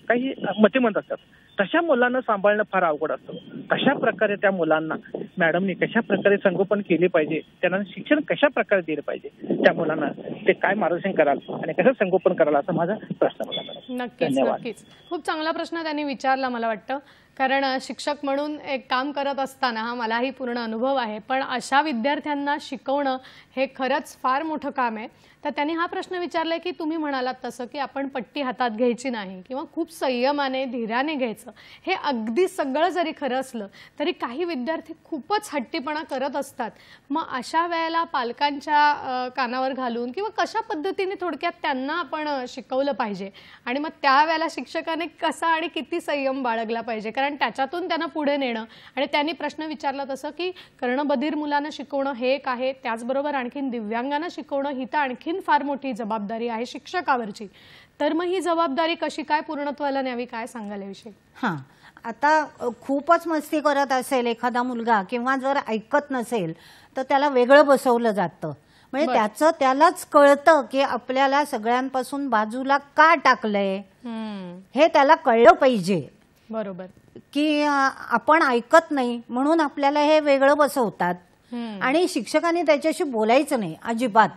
काही मतिमंद असतात. तशा मुलांना सांभाळणं फार अवघड असतं. तशा प्रकारे त्या मुलांना मॅडमनी कशा प्रकारे संगोपन केले पाहिजे, त्यांना शिक्षण कशा प्रकारे दिलं पाहिजे, त्या मुलांना ते काय मार्गदर्शन कराल आणि कसं संगोपन कराल, असा माझा प्रश्न मला. नक्कीच नक्कीच. खूप चांगला प्रश्न त्यांनी विचारला मला वाटतं. कारण शिक्षक म्हणून एक काम करत असताना हा मलाही पूर्ण अनुभव आहे. पण अशा विद्यार्थ्यांना शिकवणं हे खरंच फार मोठं काम आहे. तर त्यांनी हा प्रश्न विचारलाय की तुम्ही म्हणालात तसं की आपण पट्टी हातात घ्यायची नाही किंवा खूप संयमाने धीराने घ्यायचं. हे अगदी सगळं जरी खरं असलं तरी काही विद्यार्थी खूपच हट्टीपणा करत असतात. मग अशा वेळेला पालकांच्या कानावर घालून किंवा कशा पद्धतीने थोडक्यात त्यांना आपण शिकवलं पाहिजे आणि मग त्यावेळेला शिक्षकाने कसा आणि किती संयम बाळगला पाहिजे, कारण त्याच्यातून त्यांना पुढे नेणं. आणि त्यांनी प्रश्न विचारला तसं की कर्णबधीर मुलांना शिकवणं हे एक आहे, त्याचबरोबर आणखीन दिव्यांगांना शिकवणं ही तर आणखीन फार मोठी जबाबदारी आहे शिक्षकावरची. तर मग ही जबाबदारी कशी काय पूर्णत्वाला न्यावी, काय सांगाल याविषयी? हां, आता खूपच मस्ती करत असेल एखादा मुलगा किंवा जर ऐकत नसेल तर त्याला वेगळं बसवलं जातं. म्हणजे त्याचं त्यालाच कळतं की आपल्याला सगळ्यांपासून बाजूला का टाकलंय हे त्याला कळलं पाहिजे. बरोबर. की आपण ऐकत नाही म्हणून आपल्याला हे वेगळं बसवतात आणि शिक्षकांनी त्याच्याशी बोलायचं नाही अजिबात.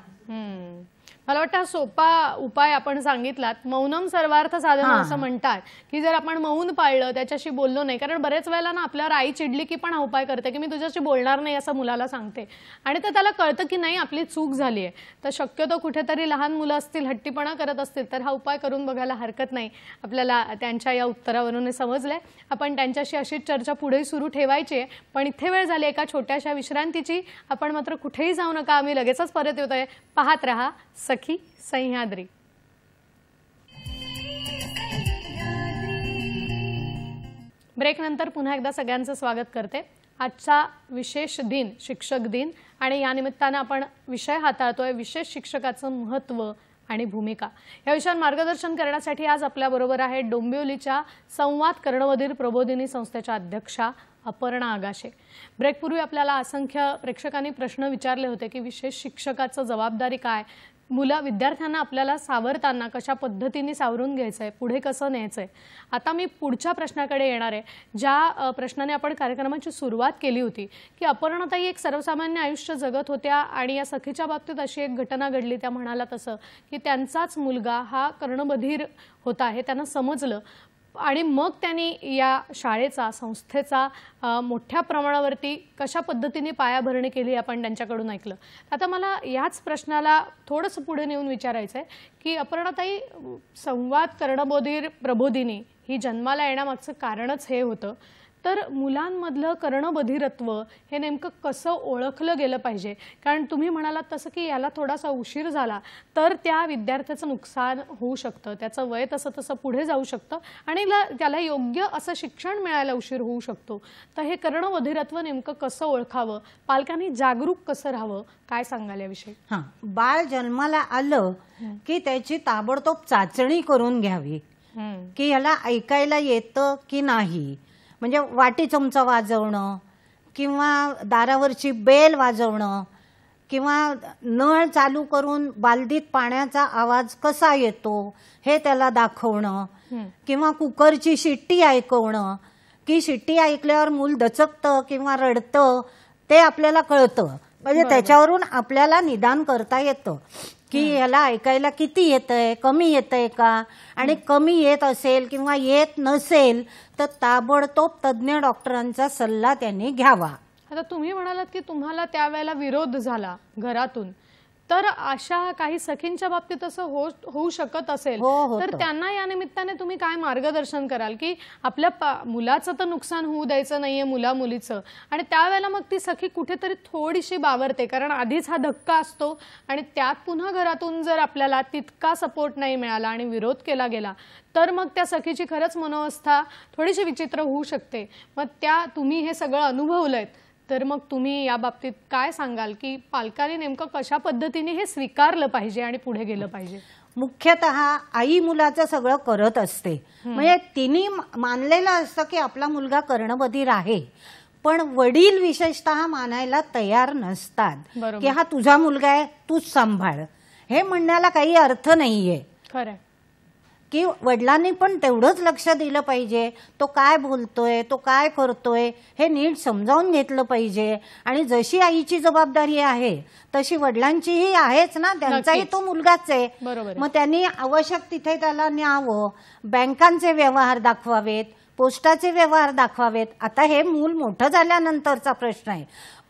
मला वाटतं हा सोपा उपाय आपण सांगितलात. मौनम सर्वार्थ साधन असं म्हणतात की जर आपण मौन पाळलं, त्याच्याशी बोललो नाही, कारण बरेच वेळेला ना आपल्यावर आई चिडली की पण हा उपाय करते की मी तुझ्याशी बोलणार नाही असं मुलाला सांगते आणि तर त्याला कळतं की नाही आपली चूक झाली आहे. तर शक्यतो कुठेतरी लहान मुलं असतील, हट्टीपणा करत असतील तर हा उपाय करून बघायला हरकत नाही. आपल्याला त्यांच्या या उत्तरावरून समजलंय. आपण त्यांच्याशी अशीच चर्चा पुढे सुरू ठेवायची आहे. पण इथे वेळ झाली एका छोट्याशा विश्रांतीची. आपण मात्र कुठेही जाऊ नका, आम्ही लगेचच परत येतोय. पाहत रहा सखी सह्याद्री. ब्रेक नंतर पुन्हा एकदा सगळ्यांचं स्वागत करते. आजचा विशेष दिन शिक्षक दिन आणि या निमित्तानं आपण विषय हाताळतोय विशेष शिक्षकाचं महत्त्व आणि भूमिका. या विषयावर मार्गदर्शन करण्यासाठी आज आपल्याबरोबर आहे डोंबिवलीच्या संवाद कर्णबधीर प्रबोधिनी संस्थेच्या अध्यक्षा अपर्णा आगाशे. ब्रेकपूर्वी आपल्याला असंख्य प्रेक्षकांनी प्रश्न विचारले होते की विशेष शिक्षकाचं जबाबदारी काय, विद्यार्थ्यांना आपल्याला सावरताना कशा पद्धतीने सावरून घ्यायचंय, पुढे कसं न्यायचंय. आता मी पुढच्या प्रश्नाकडे येणार आहे. ज्या प्रश्नाने आपण कार्यक्रमाची सुरुवात केली होती की अपर्णाताई एक सर्वसामान्य आयुष्य जगत होत्या आणि या सखीच्या बाबतीत अशी एक घटना घडली. त्या म्हणाला तसं की त्यांचाच मुलगा हा कर्णबधीर होता हे त्यांना समजलं आणि मग त्यांनी या शाळेचा, संस्थेचा मोठ्या प्रमाणावरती कशा पद्धतीने पायाभरणी केली आपण त्यांच्याकडून ऐकलं. आता मला याच प्रश्नाला थोडंसं पुढे नेऊन विचारायचं आहे की अपर्णाताई, संवाद कर्णबधीर प्रबोधिनी ही जन्माला येण्यामागचं कारणच हे होतं तर मुलांमधलं कर्णबधिरत्व हे नेमकं कसं ओळखलं गेलं पाहिजे? कारण तुम्ही म्हणालात तसं की याला थोडासा उशीर झाला तर त्या विद्यार्थ्याचं नुकसान होऊ शकतं, त्याचं वय तसं तसं पुढे जाऊ शकतं आणि त्याला योग्य असं शिक्षण मिळायला उशीर होऊ शकतो. तर हे कर्णबधिरत्व नेमकं कसं ओळखावं, पालकांनी जागरूक कसं राहावं, काय सांगाल याविषयी? हां, बाळ जन्माला आलं की त्याची ताबडतोब चाचणी करून घ्यावी की याला ऐकायला येतं की नाही. म्हणजे वाटी चमचा वाजवणं किंवा दारावरची बेल वाजवणं किंवा नळ चालू करून बालदीत पाण्याचा आवाज कसा येतो हे त्याला दाखवणं किंवा कुकरची शिट्टी ऐकवणं की शिट्टी ऐकल्यावर मूल दचकतं किंवा रडतं ते आपल्याला कळतं. म्हणजे त्याच्यावरून आपल्याला निदान करता येतं की याला ऐकायला किती येतंय, कमी येतंय का, आणि कमी येत असेल किंवा येत नसेल तर ताबडतोब तज्ज्ञ डॉक्टरांचा सल्ला त्यांनी घ्यावा. आता तुम्ही म्हणालात की तुम्हाला त्यावेळेला विरोध झाला घरातून, तर अशा काही सखींच्या बाबतीत असं होऊ शकत असेल तर त्यांना या निमित्ताने तुम्ही काय मार्गदर्शन कराल की आपल्या मुलाचं तर नुकसान होऊ द्यायचं नाहीये, मुला मुलीचं, आणि त्यावेळेला मग ती सखी कुठेतरी थोडीशी बावरते कारण आधीच हा धक्का असतो आणि त्यात पुन्हा घरातून जर आपल्याला तितका सपोर्ट नाही मिळाला आणि विरोध केला गेला तर मग त्या सखीची खरंच मनोवस्था थोडीशी विचित्र होऊ शकते. मग तुम्ही हे सगळं अनुभवलंय तर मग तुम्ही या बाबतीत काय सांगाल की पालकांनी नेमकं कशा पद्धतीने हे स्वीकारलं पाहिजे आणि पुढे गेलं पाहिजे? मुख्यतः आई मुलाचं सगळं करत असते. म्हणजे तिने मानलेलं असतं की आपला मुलगा कर्णबधिर आहे, पण वडील विशेषतः मानायला तयार नसतात की हा तुझा मुलगा आहे, तूच सांभाळ. हे म्हणण्याला काही अर्थ नाहीये. खरं की वडिलांनी पण तेवढंच लक्ष दिलं पाहिजे, तो काय बोलतोय, तो काय करतोय हे नीट समजावून घेतलं पाहिजे. आणि जशी आईची जबाबदारी आहे तशी वडिलांचीही आहेच ना, त्यांचाही तो मुलगाच आहे. मग त्यांनी आवश्यक तिथे त्याला न्यावं, बँकांचे व्यवहार दाखवावेत, पोस्टाचे व्यवहार दाखवावेत. आता हे मूल मोठं झाल्यानंतरचा प्रश्न आहे,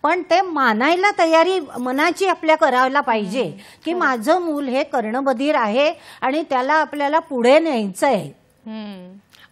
पण ते मानायला तयारी मनाची आपल्या करायला पाहिजे की माझं मूल हे कर्णबधिर आहे आणि त्याला आपल्याला पुढे न्यायचंय.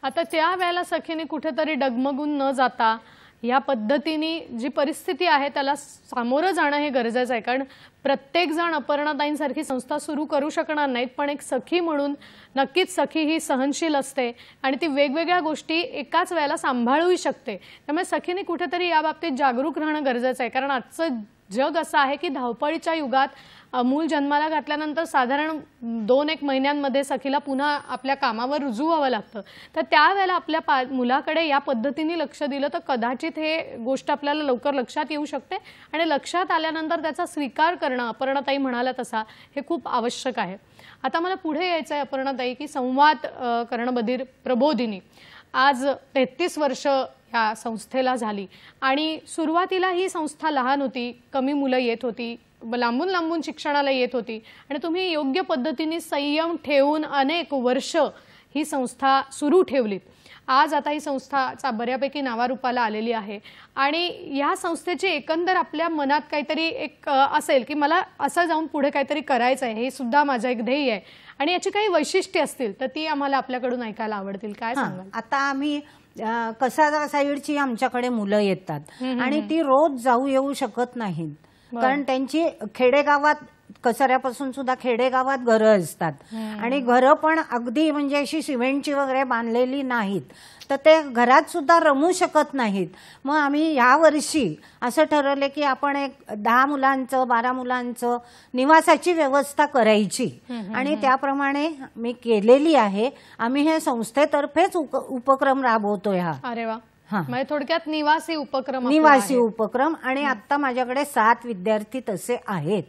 आता त्या वेळेला सखीने कुठेतरी डगमगून न जाता या पद्धतीने जी परिस्थिती आहे त्याला सामोरं जाणं हे गरजेचं आहे. कारण प्रत्येक जण अपर्णाताईंसारखी संस्था सुरू करू शकणार नाहीत, पण एक सखी म्हणून नक्कीच सखी ही सहनशील असते आणि ती वेगवेगळ्या गोष्टी एकाच वेळेला सांभाळूही शकते. त्यामुळे सखीने कुठेतरी या बाबतीत जागरूक राहणं गरजेचं आहे. कारण आजचं जग असं आहे की धावपळीच्या युगात मूल जन्माला घातल्यानंतर साधारण 2-1 महिन्यांमध्ये सखीला पुन्हा आपल्या कामावर रुजू व्हावं लागतं. तर त्यावेळेला आपल्या मुलाकडे या पद्धतीने लक्ष दिलं तर कदाचित हे गोष्ट आपल्याला लवकर लक्षात येऊ शकते आणि लक्षात आल्यानंतर त्याचा स्वीकार करणं, अपर्णाताई म्हणाल्या तसा, हे खूप आवश्यक आहे. आता मला पुढे यायचं आहे अपर्णाताई की संवाद कर्णबधिर प्रबोधिनी आज 33 वर्ष या संस्थेला झाली आणि सुरुवातीला ही संस्था लहान होती, कमी मुलं येत होती, लांबून लांबून शिक्षणाला येत होती आणि तुम्ही योग्य पद्धतीने संयम ठेवून अनेक वर्ष ही संस्था सुरू ठेवलीत. आज आता ही संस्था बऱ्यापैकी नावारूपाला आलेली आहे आणि या संस्थेची एकंदर आपल्या मनात काहीतरी एक असेल की मला असं जाऊन पुढे काहीतरी करायचं आहे, हे सुद्धा माझं एक ध्येय आहे आणि याची काही वैशिष्ट्ये असतील तर ती आम्हाला आपल्याकडून ऐकायला आवडतील. काय सांगाल? आता आम्ही कसारा साईडची आमच्याकडे मुलं येतात आणि ती रोज जाऊ येऊ शकत नाहीत कारण त्यांची खेडेगावात, कसाऱ्यापासून सुद्धा खेडेगावात घरं असतात आणि घरं पण अगदी म्हणजे अशी सिमेंटची वगैरे बांधलेली नाहीत, तर ते घरात सुद्धा रमू शकत नाहीत. मग आम्ही ह्या वर्षी असं ठरवलं की आपण एक 10 मुलांचं 12 मुलांचं निवासाची व्यवस्था करायची आणि त्याप्रमाणे मी केलेली आहे. आम्ही हे संस्थेतर्फेच उपक्रम राबवतोय हा. अरे वा. म्हणजे थोडक्यात निवासी उपक्रम आणि आता माझ्याकडे 7 विद्यार्थी तसे आहेत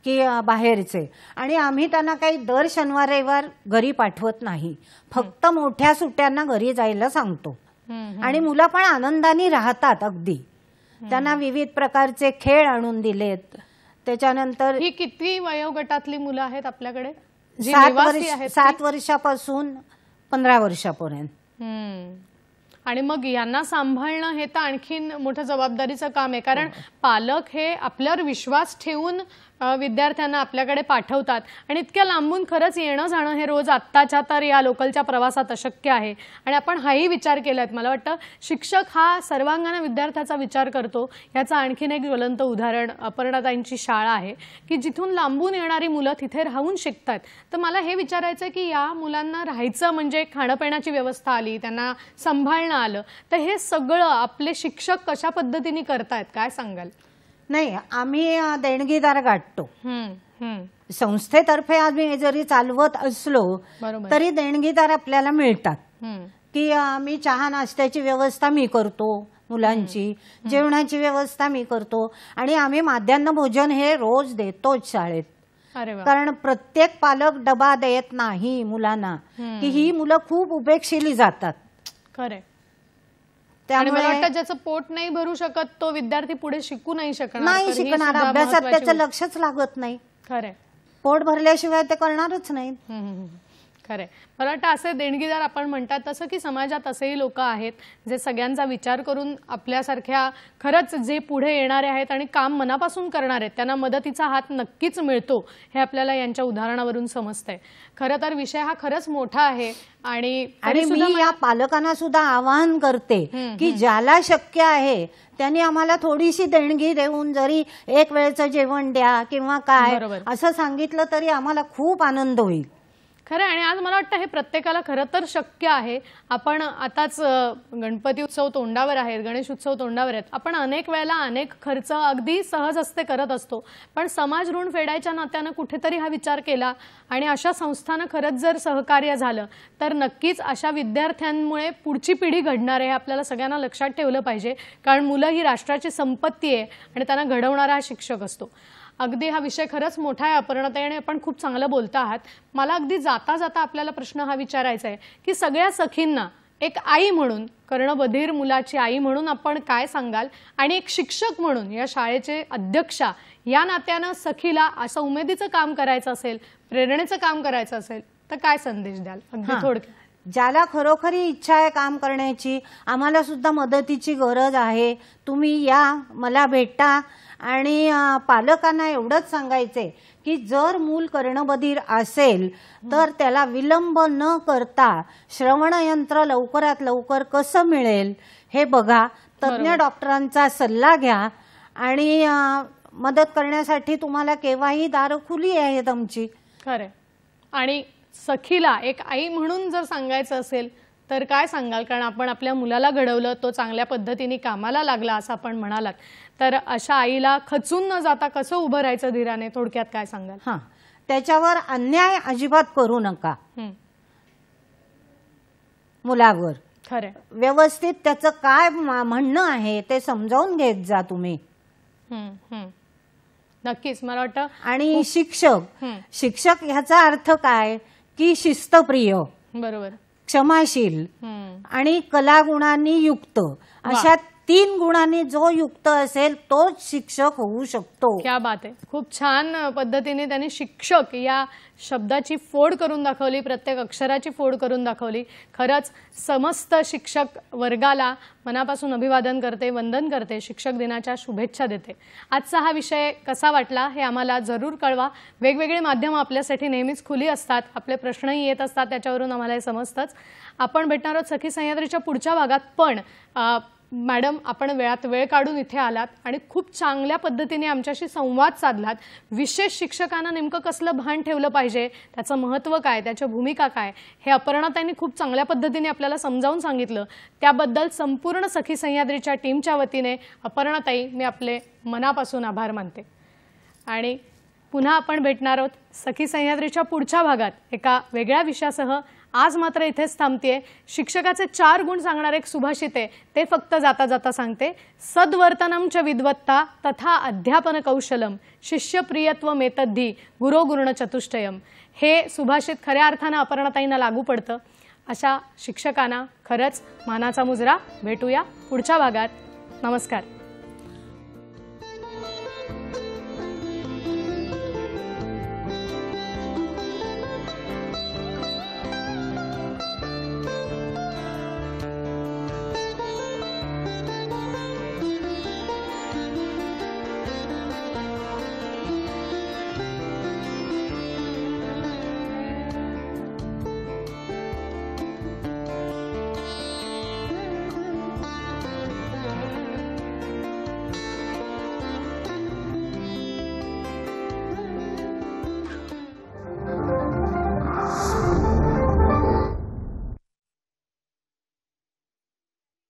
की बाहेरचे, आणि आम्ही त्यांना काही दर शनिवार रविवार घरी पाठवत नाही, फक्त मोठ्या सुट्ट्यांना घरी जायला सांगतो आणि मुलं पण आनंदाने राहतात. अगदी त्यांना विविध प्रकारचे खेळ आणून दिलेत. त्याच्यानंतर ही किती वयोगटातली मुलं आहेत आपल्याकडे? 7 वर्षापासून 15 वर्षापर्यंत. आणि मग यांना सांभाळणं हे तर आणखीन मोठं जबाबदारीचं काम आहे, कारण पालक हे आपल्यावर विश्वास ठेवून विद्यार्थ्यांना आपल्याकडे पाठवतात आणि इतक्या लांबून खरंच येणं जाणं हे रोज आत्ताच्या तर या लोकलच्या प्रवासात अशक्य आहे. आणि आपण हाही विचार केलाय, मला वाटतं शिक्षक हा सर्वांगाने विद्यार्थ्याचा विचार करतो. याचं आणखीन एक ज्वलंत उदाहरण अपर्णाताईंची शाळा आहे की जिथून लांबून येणारी मुलं तिथे राहून शिकतात. तर मला हे विचारायचं की या मुलांना राहायचं म्हणजे खाणंपिण्याची व्यवस्था आली, त्यांना सांभाळणं आलं, तर हे सगळं आपले शिक्षक कशा पद्धतीने करतायत, काय सांगाल? नाही, आम्ही देणगीदार गाठतो. संस्थेतर्फे आम्ही जरी चालवत असलो तरी देणगीदार आपल्याला मिळतात. की मी चहा नाश्त्याची व्यवस्था मी करतो, मुलांची जेवणाची व्यवस्था मी करतो आणि आम्ही माध्यान्ह भोजन हे रोज देतोच शाळेत. कारण प्रत्येक पालक डबा देत नाही मुलांना, की ही मुलं खूप उपेक्षिली जातात. खरं. आणि मला वाटतं ज्याचं पोट नाही भरू शकत तो विद्यार्थी पुढे शिकू नाही शकणार, अभ्यासात त्याचं लक्षच लागत नाही. खरंय, पोट भरल्याशिवाय ते करणारच नाही. खरंय. मला वाटतं असे देणगीदार आपण म्हणतात तसं की समाजात असेही लोक आहेत जे सगळ्यांचा विचार करून आपल्यासारख्या खरंच जे पुढे येणारे आहेत आणि काम मनापासून करणार आहेत त्यांना मदतीचा हात नक्कीच मिळतो, हे आपल्याला यांच्या उदाहरणावरून समजतंय. खरं तर विषय हा खरंच मोठा आहे आणि मी या पालकांना सुद्धा आवाहन करते की ज्याला शक्य आहे त्यांनी आम्हाला थोडीशी देणगी देऊन जरी एक वेळचं जेवण द्या किंवा काय असं सांगितलं तरी आम्हाला खूप आनंद होईल. खरं. आणि आज मला वाटतं हे प्रत्येकाला खरं तर शक्य आहे. आपण आताच गणपती उत्सव तोंडावर आहेत, गणेश उत्सव तोंडावर आहेत, आपण अनेक वेळेला अनेक खर्च अगदी सहज हस्ते करत असतो, पण समाज ऋण फेडायच्या नात्यानं कुठेतरी हा विचार केला आणि अशा संस्थांना खरंच जर सहकार्य झालं तर नक्कीच अशा विद्यार्थ्यांमुळे पुढची पिढी घडणार आहे, हे आपल्याला सगळ्यांना लक्षात ठेवलं पाहिजे. कारण मुलं ही राष्ट्राची संपत्ती आहे आणि त्यांना घडवणारा हा शिक्षक असतो. अगदी हा विषय खरंच मोठा आहे अपर्णाताई आणि आपण खूप चांगलं बोलता आहात. मला अगदी जाता जाता आपल्याला प्रश्न हा विचारायचा आहे की सगळ्या सखींना एक आई म्हणून, कर्णबधीर मुलाची आई म्हणून आपण काय सांगाल, आणि एक शिक्षक म्हणून या शाळेचे अध्यक्षा या नात्यानं सखीला असं उमेदीचं काम करायचं असेल, प्रेरणेचं काम करायचं असेल तर काय संदेश द्याल अगदी थोडक्यात? ज्याला खरोखरी इच्छा आहे काम करण्याची, आम्हाला सुद्धा मदतीची गरज आहे, तुम्ही या, मला भेटा. आणि पालकांना एवढंच सांगायचंय की जर मूल कर्णबधीर असेल तर त्याला विलंब न करता श्रवणयंत्र लवकरात लवकर कसं मिळेल हे बघा, तज्ञ डॉक्टरांचा सल्ला घ्या आणि मदत करण्यासाठी तुम्हाला केव्हाही दारं खुली आहेत आमची. खरं. आणि सखीला एक आई म्हणून जर सांगायचं असेल तर काय सांगाल? कारण आपण आपल्या मुलाला घडवलं, तो चांगल्या पद्धतीने कामाला लागला असं आपण म्हणालात, तर अशा आईला खचून न जाता कसं उभं राहायचं धीराने, थोडक्यात काय सांगाल? त्याच्यावर अन्याय अजिबात करू नका मुलावर. खरं. व्यवस्थित त्याचं काय म्हणणं आहे ते समजावून घेत जा तुम्ही. नक्कीच. मला वाटतं. आणि शिक्षक ह्याचा अर्थ काय की शिस्तप्रिय, बरोबर, क्षमाशील आणि कलागुणांनी युक्त, अशा 3 गुणांनी जो युक्त असेल तोच शिक्षक होऊ शकतो. क्या बात आहे. खूप छान पद्धतीने त्यांनी शिक्षक या शब्दाची फोड करून दाखवली, प्रत्येक अक्षराची फोड करून दाखवली. खरंच समस्त शिक्षक वर्गाला मनापासून अभिवादन करते, वंदन करते, शिक्षक दिनाच्या शुभेच्छा देते. आजचा हा विषय कसा वाटला हे आम्हाला जरूर कळवा. वेगवेगळी माध्यमं आपल्यासाठी नेहमीच खुली असतात, आपले प्रश्नही येत असतात, त्याच्यावरून आम्हाला हे समजतंच. आपण भेटणार आहोत सखी सह्याद्रीच्या पुढच्या भागात. पण मॅडम, आपण वेळात वेळ काढून इथे आलात आणि खूप चांगल्या पद्धतीने आमच्याशी संवाद साधलात. विशेष शिक्षकांना नेमकं कसलं भान ठेवलं पाहिजे, त्याचं महत्त्व काय, त्याची भूमिका काय, हे अपर्णाताईंनी खूप चांगल्या पद्धतीने आपल्याला समजावून सांगितलं. त्याबद्दल संपूर्ण सखी सह्याद्रीच्या टीमच्या वतीने अपर्णाताई, मी आपले मनापासून आभार मानते. आणि पुन्हा आपण भेटणार आहोत सखी सह्याद्रीच्या पुढच्या भागात एका वेगळ्या विषयासह. आज मात्र इथेच थांबतेय. शिक्षकाचे 4 गुण सांगणारे एक सुभाषित आहे, ते फक्त जाता जाता सांगते. सद्वर्तनम च विद्वत्ता तथा अध्यापन कौशलम शिष्यप्रियत्व मेतद्धि गुरो गुरुण चतुष्टयम. हे सुभाषित खऱ्या अर्थानं अपर्णाताईंना लागू पडतं. अशा शिक्षकांना खरंच मानाचा मुजरा. भेटूया पुढच्या भागात. नमस्कार.